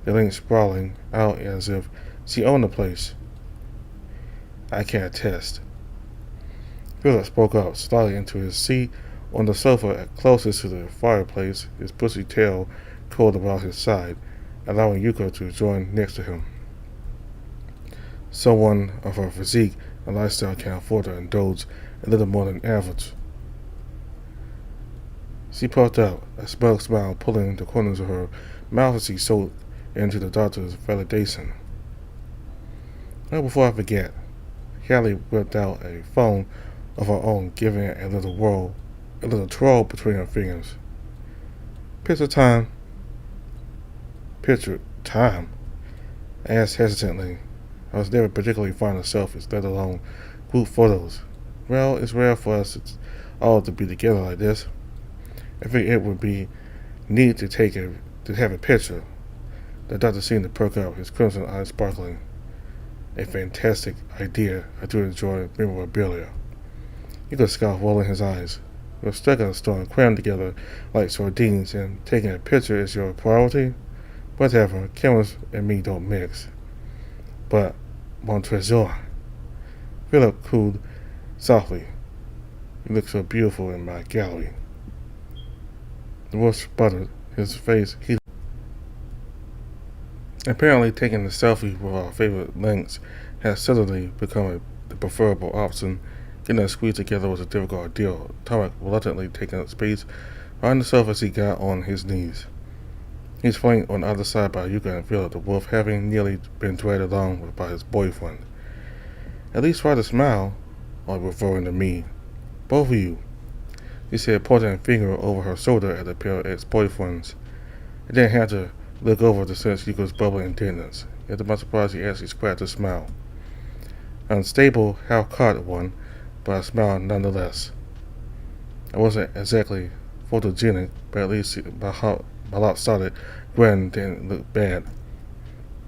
the length sprawling out as if she owned the place. I can attest. Philip spoke up, sliding into his seat on the sofa closest to the fireplace, his bushy tail coiled about his side, allowing Yuko to join next to him. Someone of her physique and lifestyle can afford to indulge a little more than average. She puffed out, a smug smile pulling the corners of her mouth as she soaked into the doctor's validation. Well, before I forget, Hallie whipped out a phone of her own, giving it a little whirl a little twirl between her fingers. Picture time. Picture time? I asked hesitantly. I was never particularly fond of selfies, let alone group photos. Well, it's rare for us all to be together like this. I figured it would be neat to have a picture. The doctor seemed to perk up, his crimson eyes sparkling. A fantastic idea. I do enjoy memorabilia. He could scoff, rolling his eyes. We're stuck in a storm, crammed together like sardines, and taking a picture is your priority? Whatever, cameras and me don't mix. But, mon trésor. Philip cooed softly. You look so beautiful in my gallery. The wolf sputtered, his face heated. Apparently, taking the selfie with our favorite links has suddenly become the preferable option. Getting us squeezed together was a difficult ordeal. Tomas reluctantly taking up space behind the sofa as he got on his knees. He's flanked on either side by Yuka and Philip, the wolf having nearly been dragged along by his boyfriend. At least try to smile, while referring to me. Both of you, he said, pointing a finger over her shoulder at the pair of ex-boyfriends. I didn't have to look over to sense Yuka's bubbling indignance. Yet to my surprise, he actually scratched a smile. Unstable, half-caught one, but I smiled nonetheless. I wasn't exactly photogenic, but at least my lopsided grin didn't look bad.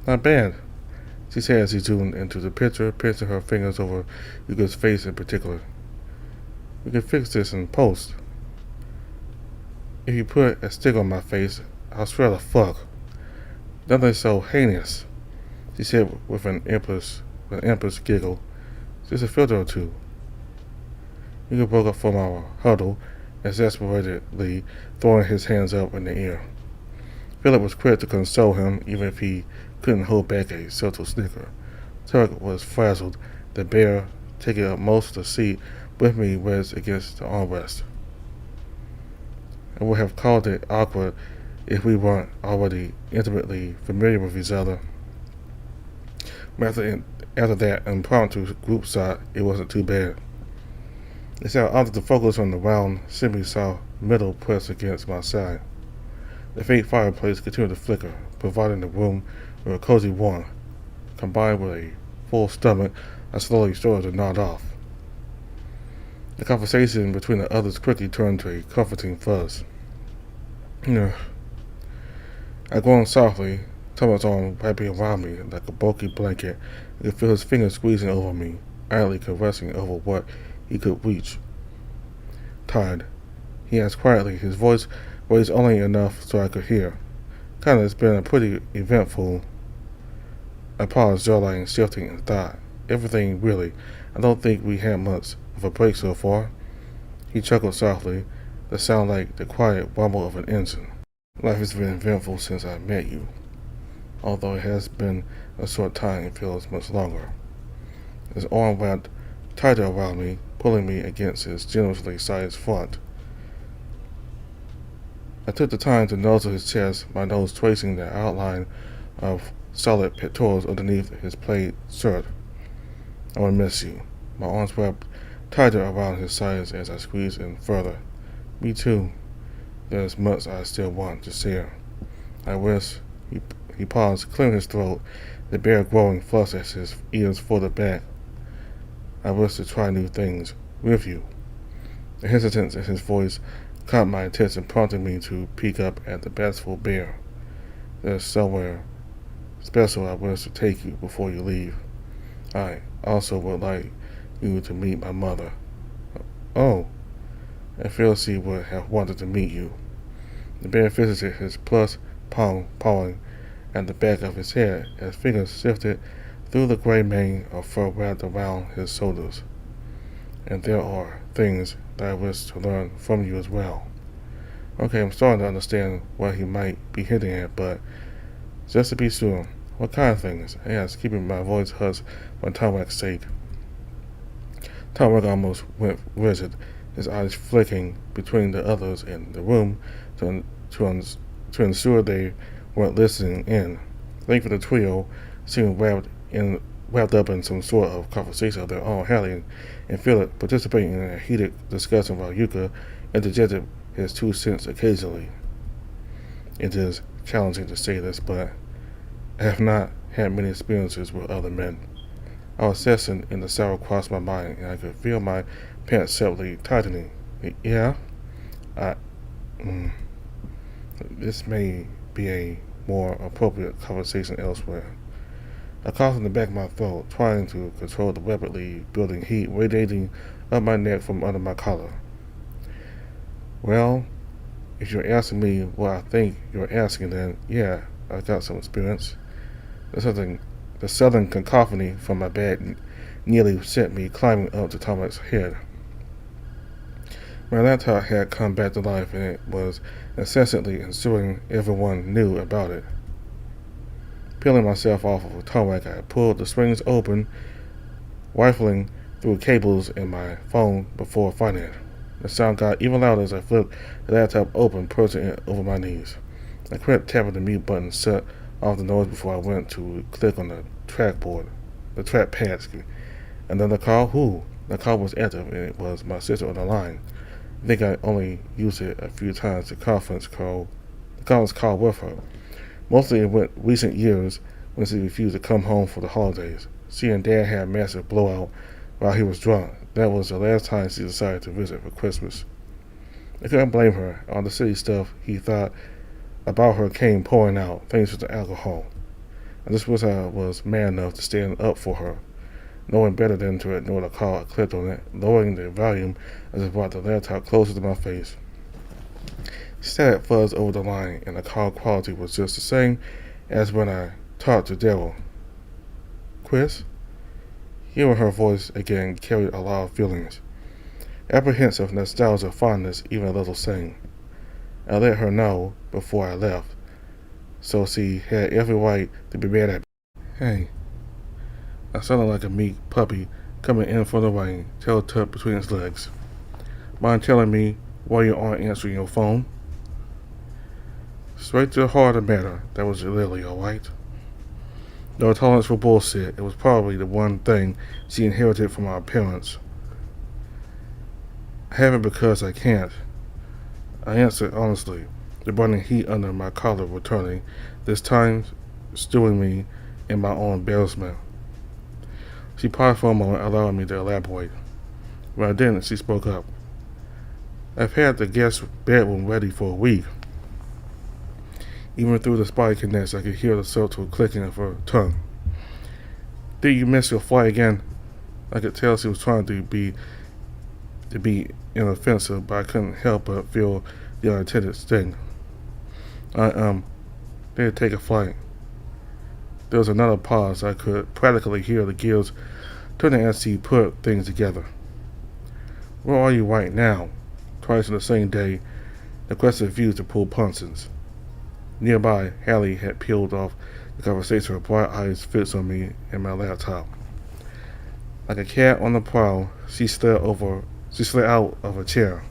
Not bad, she said as he zoomed into the picture, pinching her fingers over Yuka's face in particular. We can fix this in post. If you put a stick on my face, I'll swear the fuck. Nothing so heinous, she said with an impish giggle. Just a filter or two. Yuka broke up from our huddle, exasperatedly throwing his hands up in the air. Philip was quick to console him, even if he couldn't hold back a subtle snicker. Turk was frazzled, the bear taking up most of the seat with me wedged against the armrest. I would have called it awkward if we weren't already intimately familiar with each other. After that impromptu group shot, it wasn't too bad. It's how I opted to focus on the round, semi-soft middle pressed against my side. The fake fireplace continued to flicker, providing the room with a cozy warmth. Combined with a full stomach, I slowly started to nod off. The conversation between the others quickly turned to a comforting fuzz. I groaned softly, Tomas' arm wrapping around me like a bulky blanket. I could feel his fingers squeezing over me, idly caressing over what he could reach. Tired, he asked quietly, his voice raised only enough so I could hear. Kinda, it's been a pretty eventful. I paused, jawline shifting in thought. Everything, really. I don't think we had much of a break so far. He chuckled softly, the sound like the quiet rumble of an engine. Life has been eventful since I met you. Although it has been a short time, it feels much longer. His arm wrapped tighter around me, pulling me against his generously sized front. I took the time to nuzzle his chest, my nose tracing the outline of solid pectorals underneath his plaid shirt. I will miss you. My arms wrapped tighter around his sides as I squeezed in further. Me too. There's much I still want to share. I wish. He paused, clearing his throat, the bear growing flushed as his ears folded back. I wish to try new things with you. The hesitance in his voice caught my attention, prompting me to peek up at the bashful bear. There's somewhere special I wish to take you before you leave. I also would like you to meet my mother. Oh, I feel she would have wanted to meet you. The bear visited his plus palm pawing at the back of his head as fingers sifted through the gray mane of fur wrapped around his shoulders. And there are things that I wish to learn from you as well. Okay, I'm starting to understand what he might be hinting at, but just to be sure, what kind of things? I asked, keeping my voice hushed for Tomak's sake. Tomak almost went rigid, his eyes flicking between the others in the room to ensure they weren't listening in. Thankfully, the trio seemed wrapped up in some sort of conversation of their own, Hallie and Philip participating in a heated discussion while Yuka interjected his 2 cents occasionally. It is challenging to say this, but I have not had many experiences with other men. I was assessing and the sorrow crossed my mind, and I could feel my pants suddenly tightening. Yeah? I. Mm, this may be a more appropriate conversation elsewhere. I coughed in the back of my throat, trying to control the rapidly building heat radiating up my neck from under my collar. Well, if you're asking me what I think you're asking, then yeah, I've got some experience. The southern cacophony from my bed nearly sent me climbing up to Tomas' head. My laptop had come back to life, and it was incessantly ensuing everyone knew about it. Peeling myself off of a tarmac, I pulled the springs open, rifling through cables in my phone before finding it. The sound got even louder as I flipped the laptop open, pressing it over my knees. I kept tapping the mute button, set off the noise before I went to click on the trackpad. And then the call, who? The call was active, and it was my sister on the line. I think I only used it a few times to conference call with her. Mostly in recent years when she refused to come home for the holidays. She and Dad had a massive blowout while he was drunk. That was the last time she decided to visit for Christmas. I couldn't blame her. All the silly stuff he thought about her came pouring out, thanks to the alcohol. I just wish I was man enough to stand up for her. Knowing better than to ignore the call, I clicked on it, lowering the volume as I brought the laptop closer to my face. Static fuzz over the line, and the call quality was just the same as when I talked to Daryl. Chris? Hearing her voice again carried a lot of feelings. Apprehensive, nostalgia, fondness, even a little shame. I let her know before I left, so she had every right to be mad at me. Hey. I sounded like a meek puppy coming in from the rain, tail tucked between his legs. Mind telling me why you aren't answering your phone? Straight to the heart of the matter, that was Lily, alright? No tolerance for bullshit. It was probably the one thing she inherited from our parents. I haven't because I can't. I answered honestly, the burning heat under my collar returning, this time stewing me in my own embarrassment. She paused for a moment, allowing me to elaborate. When I didn't, she spoke up. I've had the guest bedroom ready for a week. Even through the spotty connects, I could hear the subtle clicking of her tongue. Did you miss your flight again? I could tell she was trying to be inoffensive, but I couldn't help but feel the unintended sting. I did take a flight. There was another pause. I could practically hear the gears turning as she put things together. Where are you right now? Twice in the same day, the quest refused to pull punches. Nearby, Hallie had peeled off the conversation, her bright eyes fixed on me and my laptop. Like a cat on the prowl, she slid out of a chair.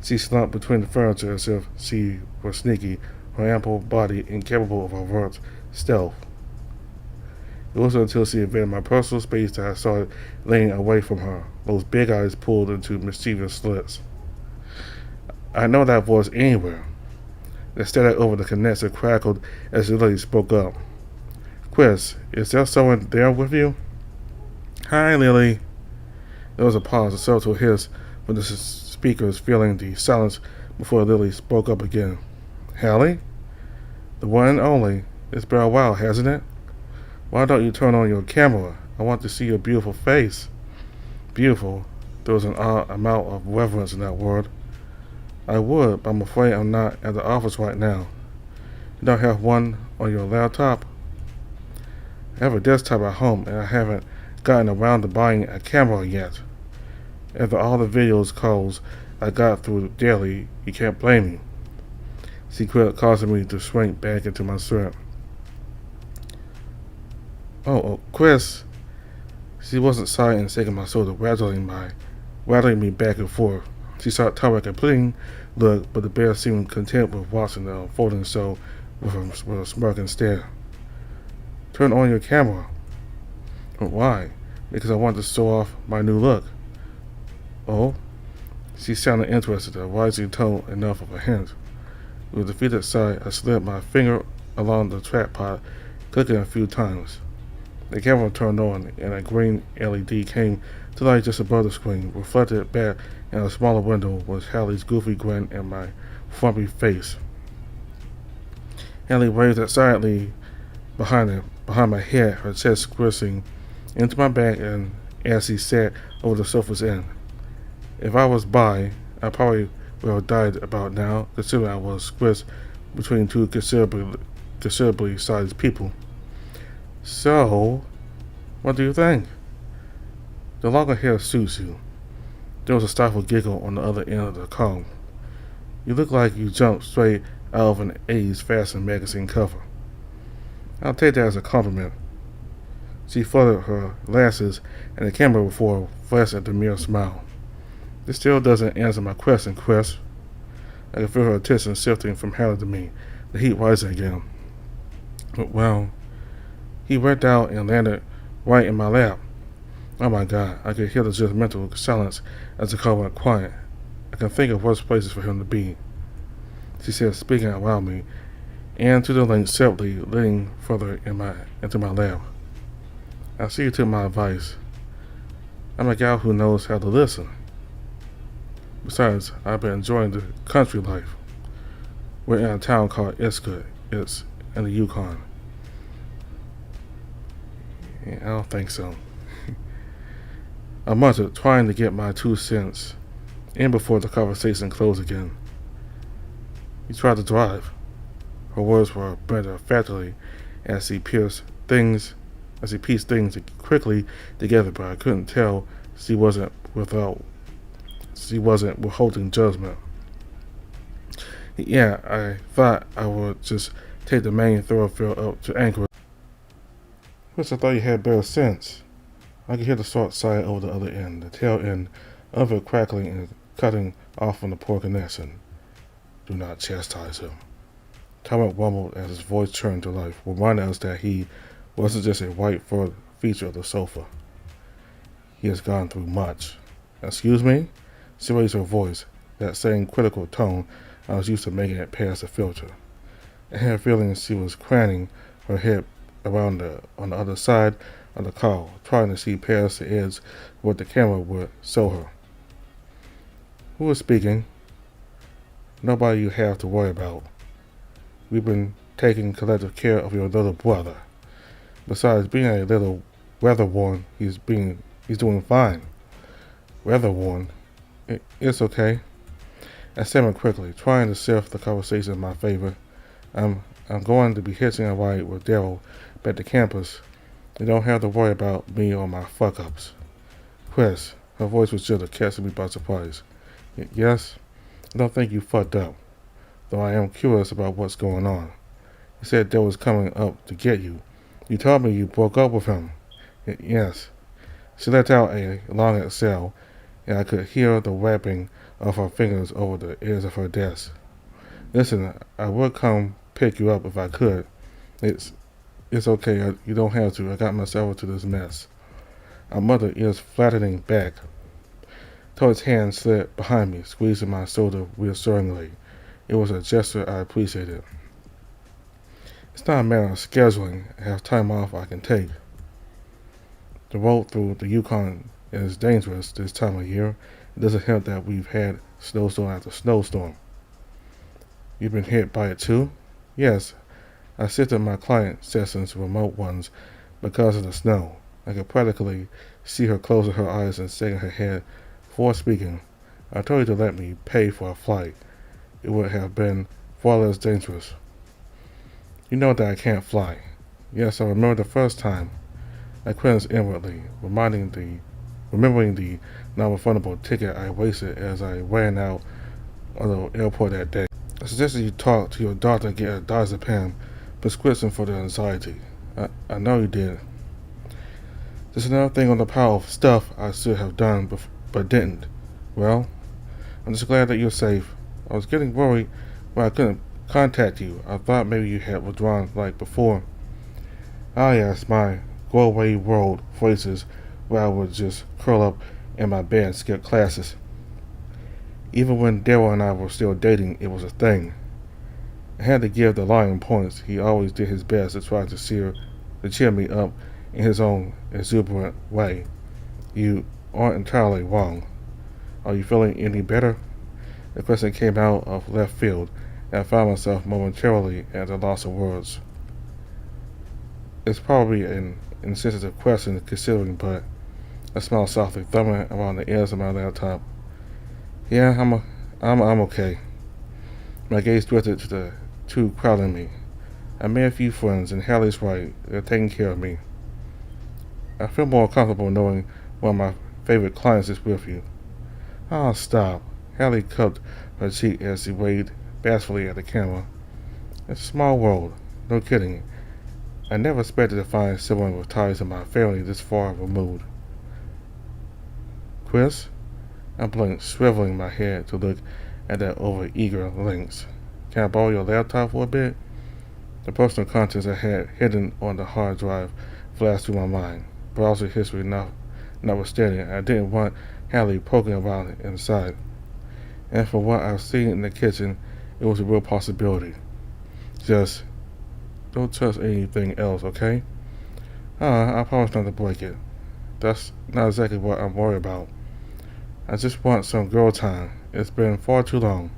She slumped between the furniture as if she were sneaky, her ample body incapable of overt stealth. It wasn't until she invaded my personal space that I started laying away from her, those big eyes pulled into mischievous slits. I know that voice anywhere. The static over the condenser crackled as Lily spoke up. Chris, is there someone there with you? Hi, Lily. There was a pause, a subtle hiss from the speakers, filling the silence before Lily spoke up again. Hallie? The one and only. It's been a while, hasn't it? Why don't you turn on your camera? I want to see your beautiful face. Beautiful. There was an odd amount of reverence in that word. I would, but I'm afraid I'm not at the office right now. You don't have one on your laptop? I have a desktop at home, and I haven't gotten around to buying a camera yet. After all the videos calls I got through daily, you can't blame me. She quit, causing me to shrink back into my shirt. Oh, Chris. She wasn't sighing and shaking my shoulder, rattling me back and forth. She saw Tomas a pleading look, but the bear seemed content with watching the unfolding show with a smirking stare. Turn on your camera. Why? Because I want to show off my new look. Oh? She sounded interested, a rising tone enough of a hint. With a defeated sigh, I slid my finger along the tripod, clicking a few times. The camera turned on, and a green LED came to light just above the screen. Reflected back in a smaller window was Hallie's goofy grin and my frumpy face. Hallie waved excitedly behind my head, her chest squishing into my back, and as she sat over the sofa's end. If I was by, I probably would have died about now, considering I was squished between two considerably sized people. So, what do you think? The longer hair suits you. There was a stifled giggle on the other end of the call. You look like you jumped straight out of an 80s fashion magazine cover. I'll take that as a compliment. She fluttered her lashes and the camera before a flash at the mere smile. This still doesn't answer my question, Chris. I could feel her attention shifting from Hallie to me, the heat rising again. Well, he reached out and landed right in my lap. Oh my God, I could hear the judgmental silence as the call went quiet. I can think of worse places for him to be, she said, speaking out loud me, and to the link separately leaning further into my lap. I see you took my advice. I'm a guy who knows how to listen. Besides, I've been enjoying the country life. We're in a town called Iska. It's in the Yukon. Yeah, I don't think so. I muttered, trying to get my 2 cents in before the conversation closed again. You tried to drive. Her words were better factually as he pieced things quickly together, but I couldn't tell she wasn't withholding judgment. Yeah, I thought I would just take the main thoroughfare up to Anchorage. Which I thought you had better sense. I could hear the short sigh over the other end, the tail end of it crackling and cutting off from the poor connection. Do not chastise him. Tomas rumbled as his voice turned to life, reminding us that he wasn't just a white fur feature of the sofa. He has gone through much. Excuse me? She raised her voice, that same critical tone I was used to making it past the filter. I had a feeling she was craning her head around on the other side of the call, trying to see past the edge of what the camera would show her. Who is speaking? Nobody you have to worry about. We've been taking collective care of your little brother. Besides being a little weather-worn, he's doing fine. Weather-worn? It's okay. I stammered quickly, trying to shift the conversation in my favor. I'm going to be hitching a ride with Daryl back to campus. You don't have to worry about me or my fuck-ups. Chris, her voice was gentle, catching me by surprise. Yes? I don't think you fucked up, though I am curious about what's going on. You said Daryl was coming up to get you. You told me you broke up with him. Yes. She let out a long exhale, and I could hear the wrapping of her fingers over the edge of her desk. Listen, I would come pick you up if I could. It's okay. You don't have to. I got myself into this mess. I muttered, ears flattening back. Todd's hand slid behind me, squeezing my shoulder reassuringly. It was a gesture I appreciated. It's not a matter of scheduling. I have time off I can take. The road through the Yukon is dangerous this time of year. It doesn't help that we've had snowstorm after snowstorm. You've been hit by it too? Yes. I shifted my client sessions to remote ones because of the snow. I could practically see her closing her eyes and shaking her head before speaking. I told you to let me pay for a flight. It would have been far less dangerous. You know that I can't fly. Yes, I remember the first time. I cringed inwardly, remembering the non-refundable ticket I wasted as I ran out of the airport that day. I suggested you talk to your doctor and get a diazepam prescription for the anxiety. I know you did. There's another thing on the pile of stuff I should have done but didn't. Well, I'm just glad that you're safe. I was getting worried when I couldn't contact you. I thought maybe you had withdrawn like before. Ah yes, my go away world phrases where I would just curl up in my bed and skip classes. Even when Daryl and I were still dating, it was a thing. I had to give the lion points. He always did his best to try to cheer me up in his own exuberant way. You aren't entirely wrong. Are you feeling any better? The question came out of left field, and I found myself momentarily at a loss of words. It's probably an insensitive question considering, but I smiled softly, thumbing around the edge of my laptop. Yeah, I'm okay. My gaze drifted to the two crowding me. I made a few friends, and Hallie's right. They're taking care of me. I feel more comfortable knowing one of my favorite clients is with you. Ah, stop. Hallie cupped her cheek as she waved bashfully at the camera. It's a small world. No kidding. I never expected to find someone with ties to my family this far removed. Chris? I blinked, shriveling my head to look at that over-eager links. Can I borrow your laptop for a bit? The personal contents I had hidden on the hard drive flashed through my mind. Browser history notwithstanding, I didn't want Hallie poking around inside. And from what I've seen in the kitchen, it was a real possibility. Just don't touch anything else, okay? I promise not to break it. That's not exactly what I'm worried about. I just want some girl time. It's been far too long.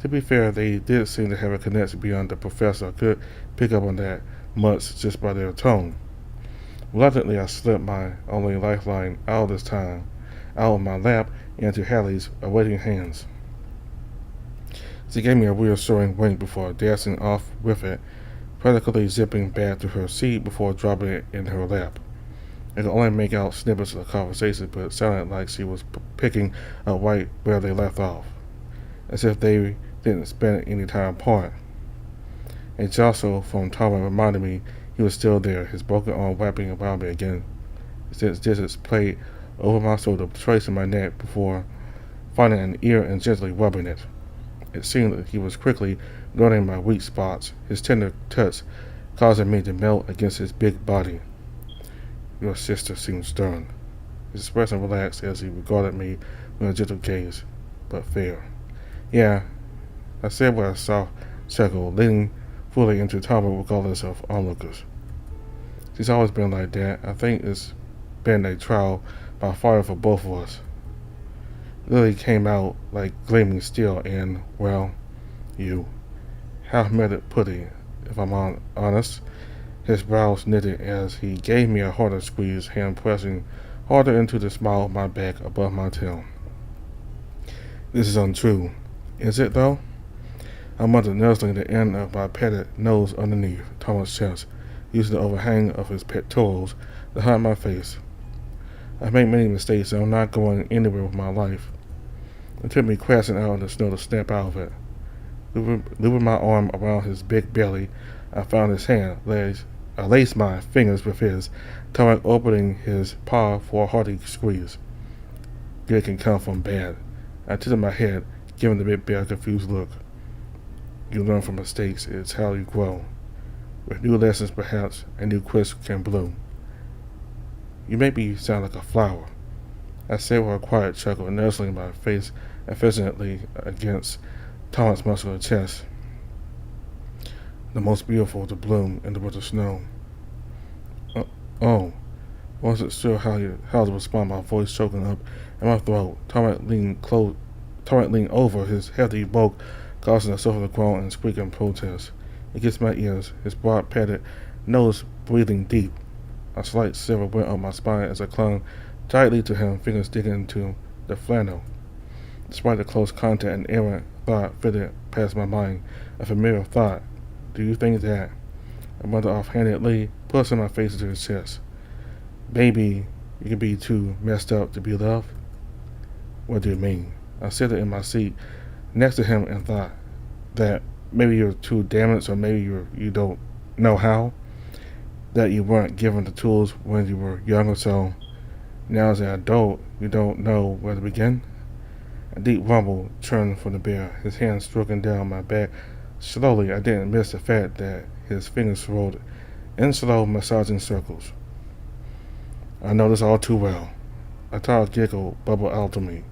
To be fair, they did seem to have a connection beyond the professor could pick up on that much just by their tone. Reluctantly, I slipped my only lifeline out of my lap into Hallie's awaiting hands. She gave me a reassuring wink before dashing off with it, practically zipping back to her seat before dropping it in her lap. I could only make out snippets of the conversation, but it sounded like she was picking up right where they left off, as if they didn't spend any time apart. A jostle from Tomas reminded me he was still there, his broken arm wrapping around me again. His digits played over my shoulder, tracing my neck before finding an ear and gently rubbing it. It seemed that he was quickly learning my weak spots, his tender touch causing me to melt against his big body. Your sister seemed stern. His expression relaxed as he regarded me with a gentle gaze, but fair. Yeah, I said with a soft chuckle, leaning fully into Tomas regardless of onlookers. She's always been like that. I think it's been a trial by fire for both of us. Lily came out like gleaming steel and, well, you. Half-meted pudding, if I'm honest. His brows knitted as he gave me a harder squeeze, hand pressing harder into the small of my back above my tail. This is untrue. Is it, though? I muttered, nuzzling the end of my padded nose underneath Thomas' chest, using the overhang of his pectorals to hide my face. I've made many mistakes, and I'm not going anywhere with my life. It took me crashing out in the snow to snap out of it. Looping my arm around his big belly, I found his hand. I laced my fingers with his, Tomas opening his paw for a hearty squeeze. Good can come from bad. I tilted my head, giving the big bear a confused look. You learn from mistakes. It's how you grow. With new lessons, perhaps, a new Chris can bloom. You make me sound like a flower. I said with a quiet chuckle, nuzzling my face affectionately against Tomas' muscular chest. The most beautiful to bloom in the winter snow. Oh, wasn't sure how to respond. My voice choking up in my throat. Tomas leaned over, his heavy bulk causing a sofa to groan and squeak in protest. Against my ears, his broad padded nose breathing deep. A slight shiver went up my spine as I clung tightly to him, fingers digging into the flannel. Despite the close contact, an errant thought flitted past my mind, a familiar thought. Do you think that? I muttered offhandedly, pressing my face into his chest. Baby, you can be too messed up to be loved? What do you mean? I sat in my seat next to him and thought that maybe you're too damaged, or maybe you don't know how, that you weren't given the tools when you were younger, so now as an adult you don't know where to begin. A deep rumble churned from the bear, his hands stroking down my back slowly. I didn't miss the fact that his fingers rolled in slow massaging circles. I know this all too well. A tired giggle bubbled out of me.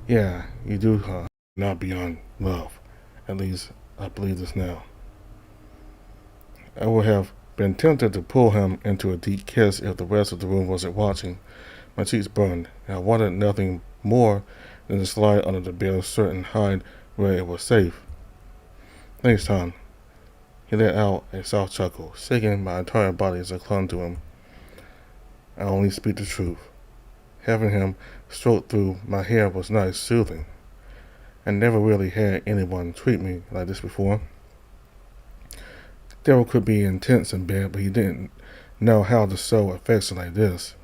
Yeah, you do, not beyond love. At least, I believe this now. I would have been tempted to pull him into a deep kiss if the rest of the room wasn't watching. My cheeks burned, and I wanted nothing more than to slide under the bed's shirt and hide where it was safe. Thanks, Tom. He let out a soft chuckle, shaking my entire body as I clung to him. I only speak the truth. Having him stroke through my hair was nice, soothing. I never really had anyone treat me like this before. Daryl could be intense in bed, but he didn't know how to show affection like this.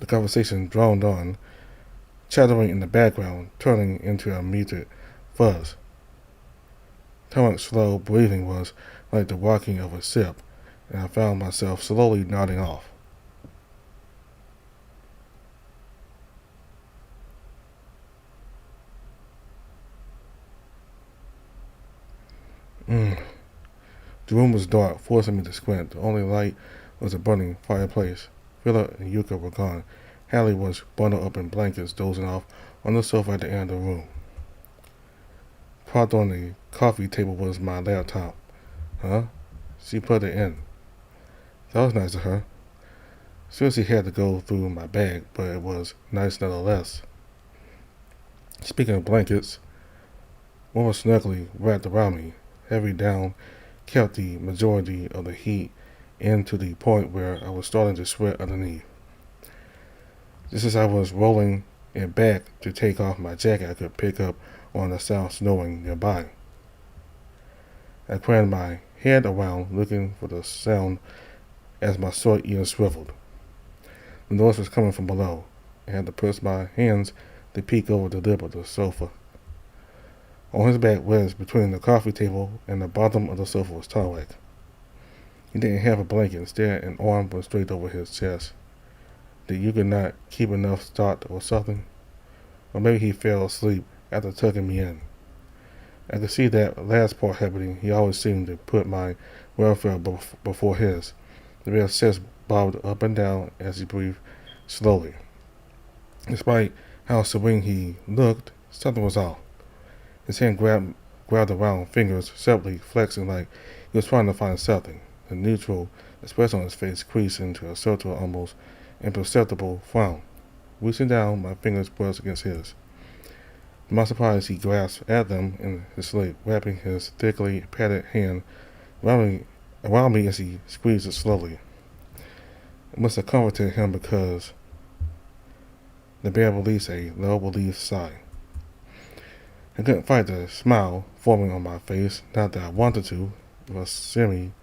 The conversation droned on, chattering in the background, turning into a muted fuzz. Tomas' slow breathing was like the rocking of a ship, and I found myself slowly nodding off. The room was dark, forcing me to squint. The only light was a burning fireplace. Philip and Yuka were gone. Hallie was bundled up in blankets, dozing off on the sofa at the end of the room. Propped on the coffee table was my laptop. Huh? She put it in. That was nice of her. Seriously had to go through my bag, but it was nice nonetheless. Speaking of blankets, one was snugly wrapped around me. Heavy down kept the majority of the heat in to the point where I was starting to sweat underneath. Just as I was rolling it back to take off my jacket, I could pick up on the sound snowing nearby. I craned my head around, looking for the sound as my short ears swiveled. The noise was coming from below. I had to press my hands to peek over the lip of the sofa. On his back, wedged between the coffee table and the bottom of the sofa, was Tarek. He didn't have a blanket. Instead, an arm was draped over his chest. Did Yuka not keep enough stock or something? Or maybe he fell asleep after tucking me in. I could see that last part happening. He always seemed to put my welfare before his. The man's chest bobbed up and down as he breathed slowly. Despite how serene he looked, something was off. His hand grabbed around fingers, separately flexing like he was trying to find something. The neutral expression on his face creased into a subtle, almost imperceptible frown. Reaching down, my fingers brushed against his. To my surprise, he grasped at them in his sleep, wrapping his thickly padded hand around me as he squeezed it slowly. It must have comforted him because the bear released a low, relieved sigh. I couldn't fight the smile forming on my face, not that I wanted to. It was shimmy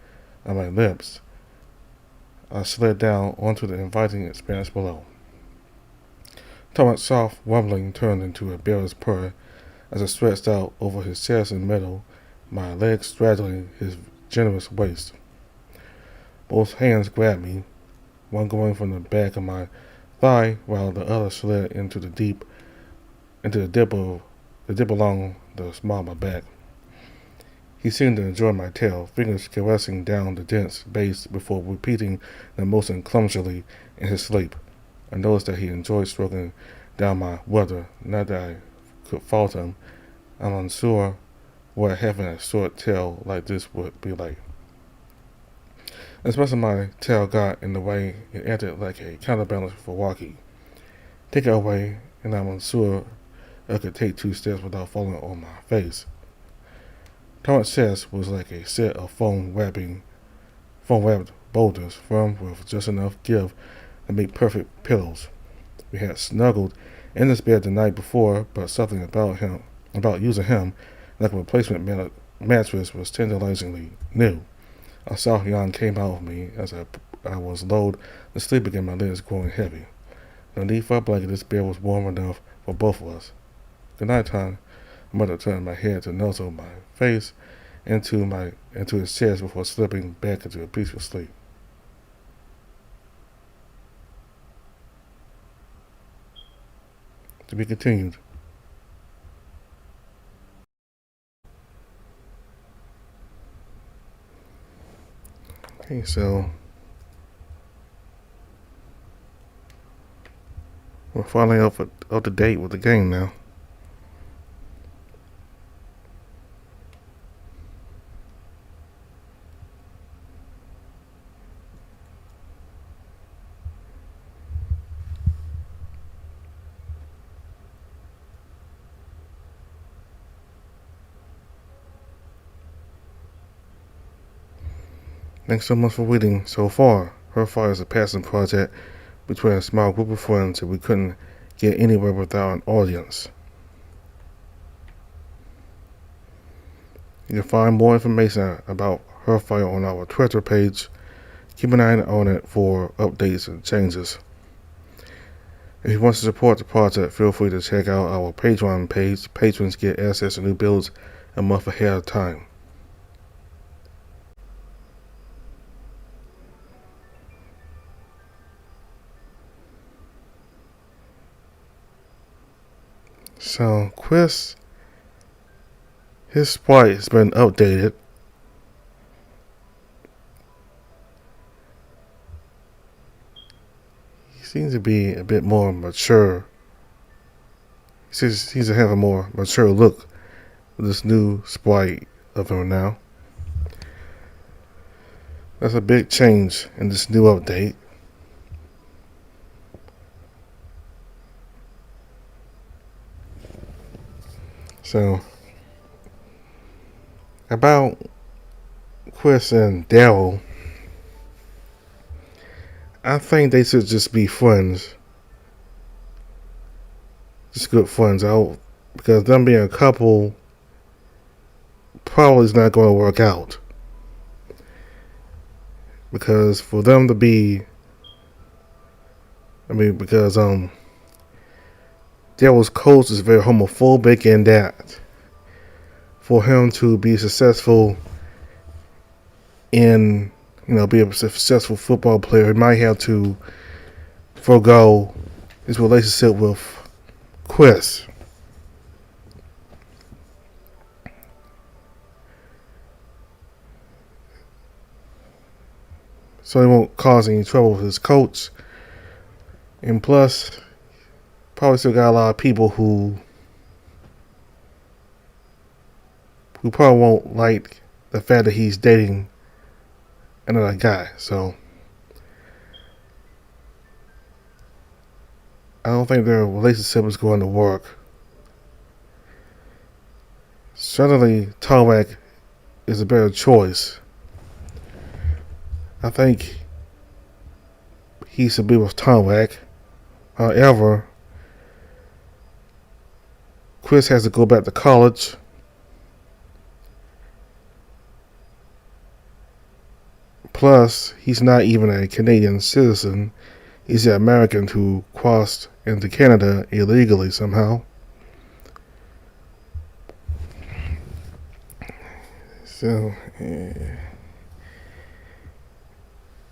on my lips. I slid down onto the inviting expanse below. Tomas' soft rumbling turned into a bear's purr as I stretched out over his chest and middle, my legs straddling his generous waist. Both hands grabbed me, one going from the back of my thigh while the other slid into the dip along the small of my back. He seemed to enjoy my tail, fingers caressing down the dense base before repeating the motion clumsily in his sleep. I noticed that he enjoyed stroking down my wether. Not that I could fault him. I'm unsure what having a short tail like this would be like. Especially my tail got in the way, it acted like a counterbalance for walking. Take it away, and I'm unsure I could take 2 steps without falling on my face. Torrent's chest was like a set of foam-wrapped boulders, firm with just enough give to make perfect pillows. We had snuggled in this bed the night before, but something about using him like a replacement mattress was tantalizingly new. A soft yawn came out of me as I was lulled to sleep again, my lids growing heavy. No need for a blanket. This bed was warm enough for both of us. Good night, Tom. Mother turned my head to nuzzle my face into his chest before slipping back into a peaceful sleep. To be continued. Okay, so We're finally up to date with the game now. Thanks so much for waiting so far. Hearthfire is a passion project between a small group of friends, and we couldn't get anywhere without an audience. You can find more information about Hearthfire on our Twitter page. Keep an eye on it for updates and changes. If you want to support the project, feel free to check out our Patreon page. Patrons get access to new builds a month ahead of time. So, Chris, his sprite has been updated. He seems to be a bit more mature. He seems to have a more mature look with this new sprite of him now. That's a big change in this new update. So, about Chris and Daryl, I think they should just be friends. Just good friends. Because them being a couple probably is not going to work out. Because for them to be, because Daryl's coach is very homophobic, and that for him to be successful in, be a successful football player, he might have to forego his relationship with Chris. So he won't cause any trouble with his coach. And plus, probably still got a lot of people who probably won't like the fact that he's dating another guy. So I don't think their relationship is going to work. Certainly, Tarek is a better choice. I think he should be with Tarek. However, Chris has to go back to college. Plus, he's not even a Canadian citizen. He's an American who crossed into Canada illegally somehow. So,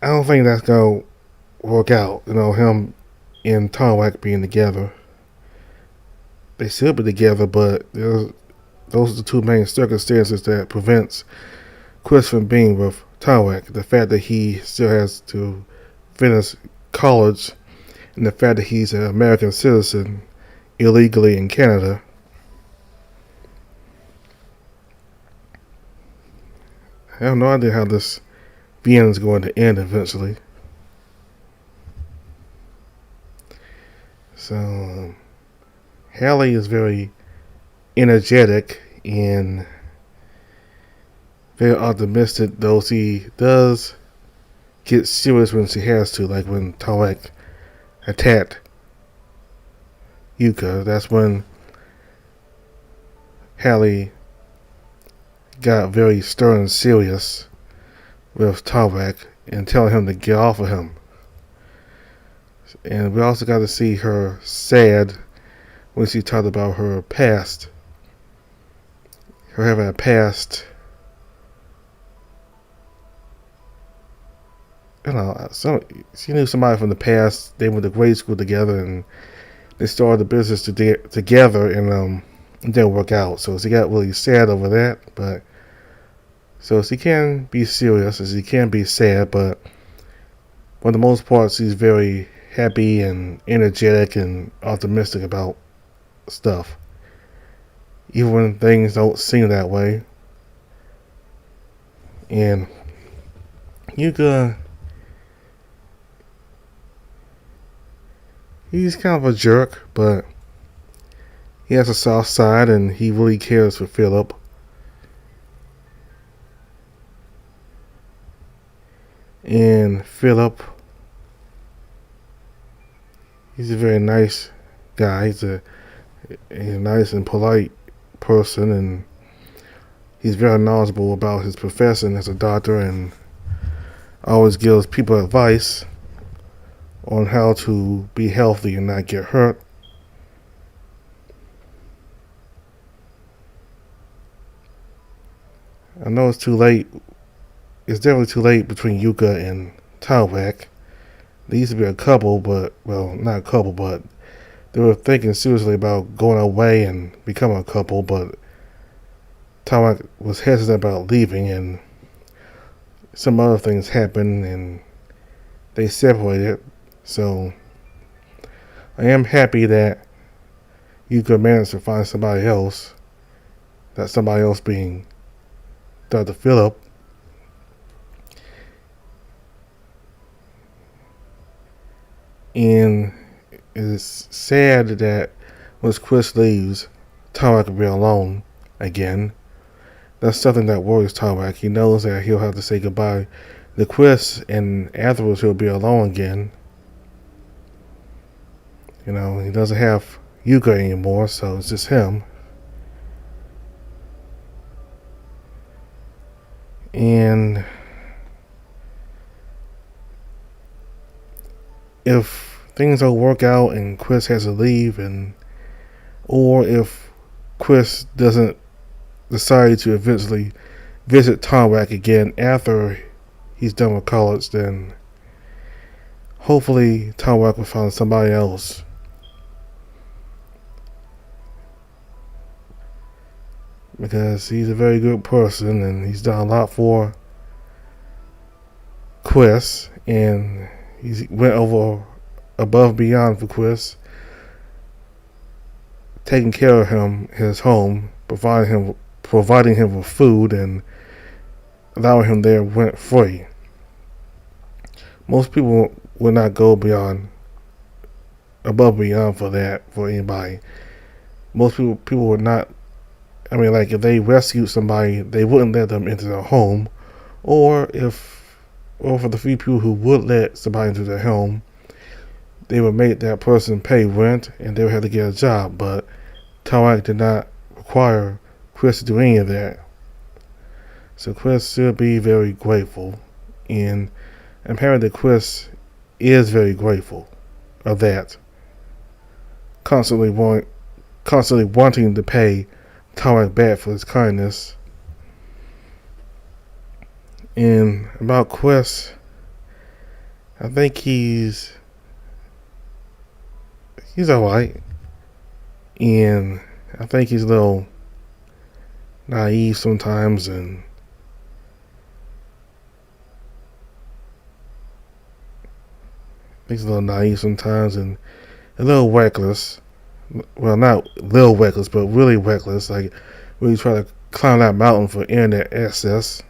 I don't think that's going to work out. Him and Tarek being together. They should be together, but those are the two main circumstances that prevents Chris from being with Tarek. The fact that he still has to finish college, and the fact that he's an American citizen illegally in Canada. I have no idea how this VN is going to end eventually. So, Hallie is very energetic and very optimistic, though she does get serious when she has to, like when Tarek attacked Yuka. That's when Hallie got very stern and serious with Tarek and telling him to get off of him. And we also got to see her sad when she talked about her past. Her having a past. She knew somebody from the past. They went to grade school together, and they started the business together, and it didn't work out. So she got really sad over that. But so she can be serious, and she can be sad, but for the most part, she's very happy and energetic and optimistic about stuff, even when things don't seem that way. And Yuka, he's kind of a jerk, but he has a soft side and he really cares for Philip. And Philip, he's a very nice guy. He's a nice and polite person, and he's very knowledgeable about his profession as a doctor, and always gives people advice on how to be healthy and not get hurt. I know it's too late. It's definitely too late between Yuka and Tawak. They used to be a couple, but, well, not a couple, but they were thinking seriously about going away and becoming a couple, but Tawak was hesitant about leaving, and some other things happened, and they separated. So I am happy that Yuka managed to find somebody else. That somebody else being Dr. Philip. And it's sad that once Chris leaves, Tawak will be alone again. That's something that worries Tawak. He knows that he'll have to say goodbye to Chris, and afterwards he'll be alone again. You know, he doesn't have Yuka anymore, so it's just him. And if things don't work out and Chris has to leave, or if Chris doesn't decide to eventually visit Tawak again after he's done with college, then hopefully Tawak will find somebody else. Because he's a very good person and he's done a lot for Chris, and he went over above and beyond for Chris, taking care of him, his home, providing him with food, and allowing him there rent free. Most people would not go above and beyond for that for anybody. Most people would not. I mean, like, if they rescued somebody, they wouldn't let them into their home, or for the few people who would let somebody into their home, they would make that person pay rent and they would have to get a job. But Tawak did not require Chris to do any of that. So Chris should be very grateful, and I'm happy that Chris is very grateful of that. Constantly wanting to pay Tawak back for his kindness. And about Chris, I think he's alright. And I think he's a little naive sometimes, and a little reckless. Well, not little reckless, but really reckless. Like, really try to climb that mountain for internet access,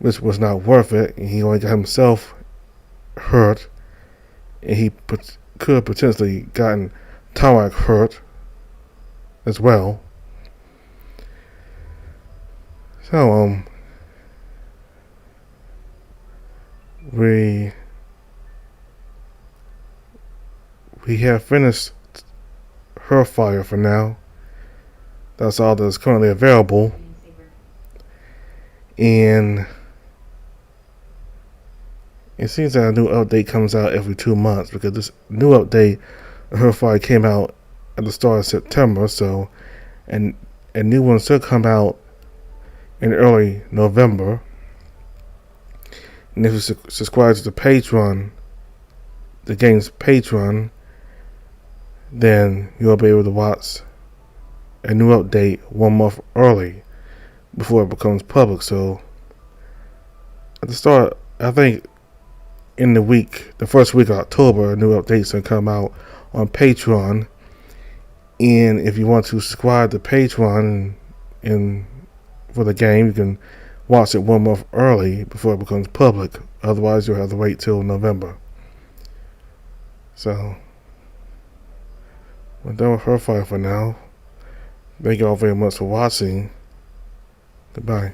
which was not worth it. And he only got himself hurt, and he could have potentially gotten Tawak hurt as well. So, we have finished Hearthfire for now. That's all that's currently available. And it seems that a new update comes out every 2 months, because this new update of Hearthfire came out at the start of September, so and a new one should come out in early November. And if you subscribe to the Patreon, the game's Patreon, then you'll be able to watch a new update 1 month early before it becomes public. So at the start, I think in the first week of October, new updates will come out on Patreon. And if you want to subscribe to Patreon and for the game, you can watch it 1 month early before it becomes public. Otherwise, you'll have to wait till November. So, we're done with Hearthfire for now. Thank you all very much for watching. Goodbye.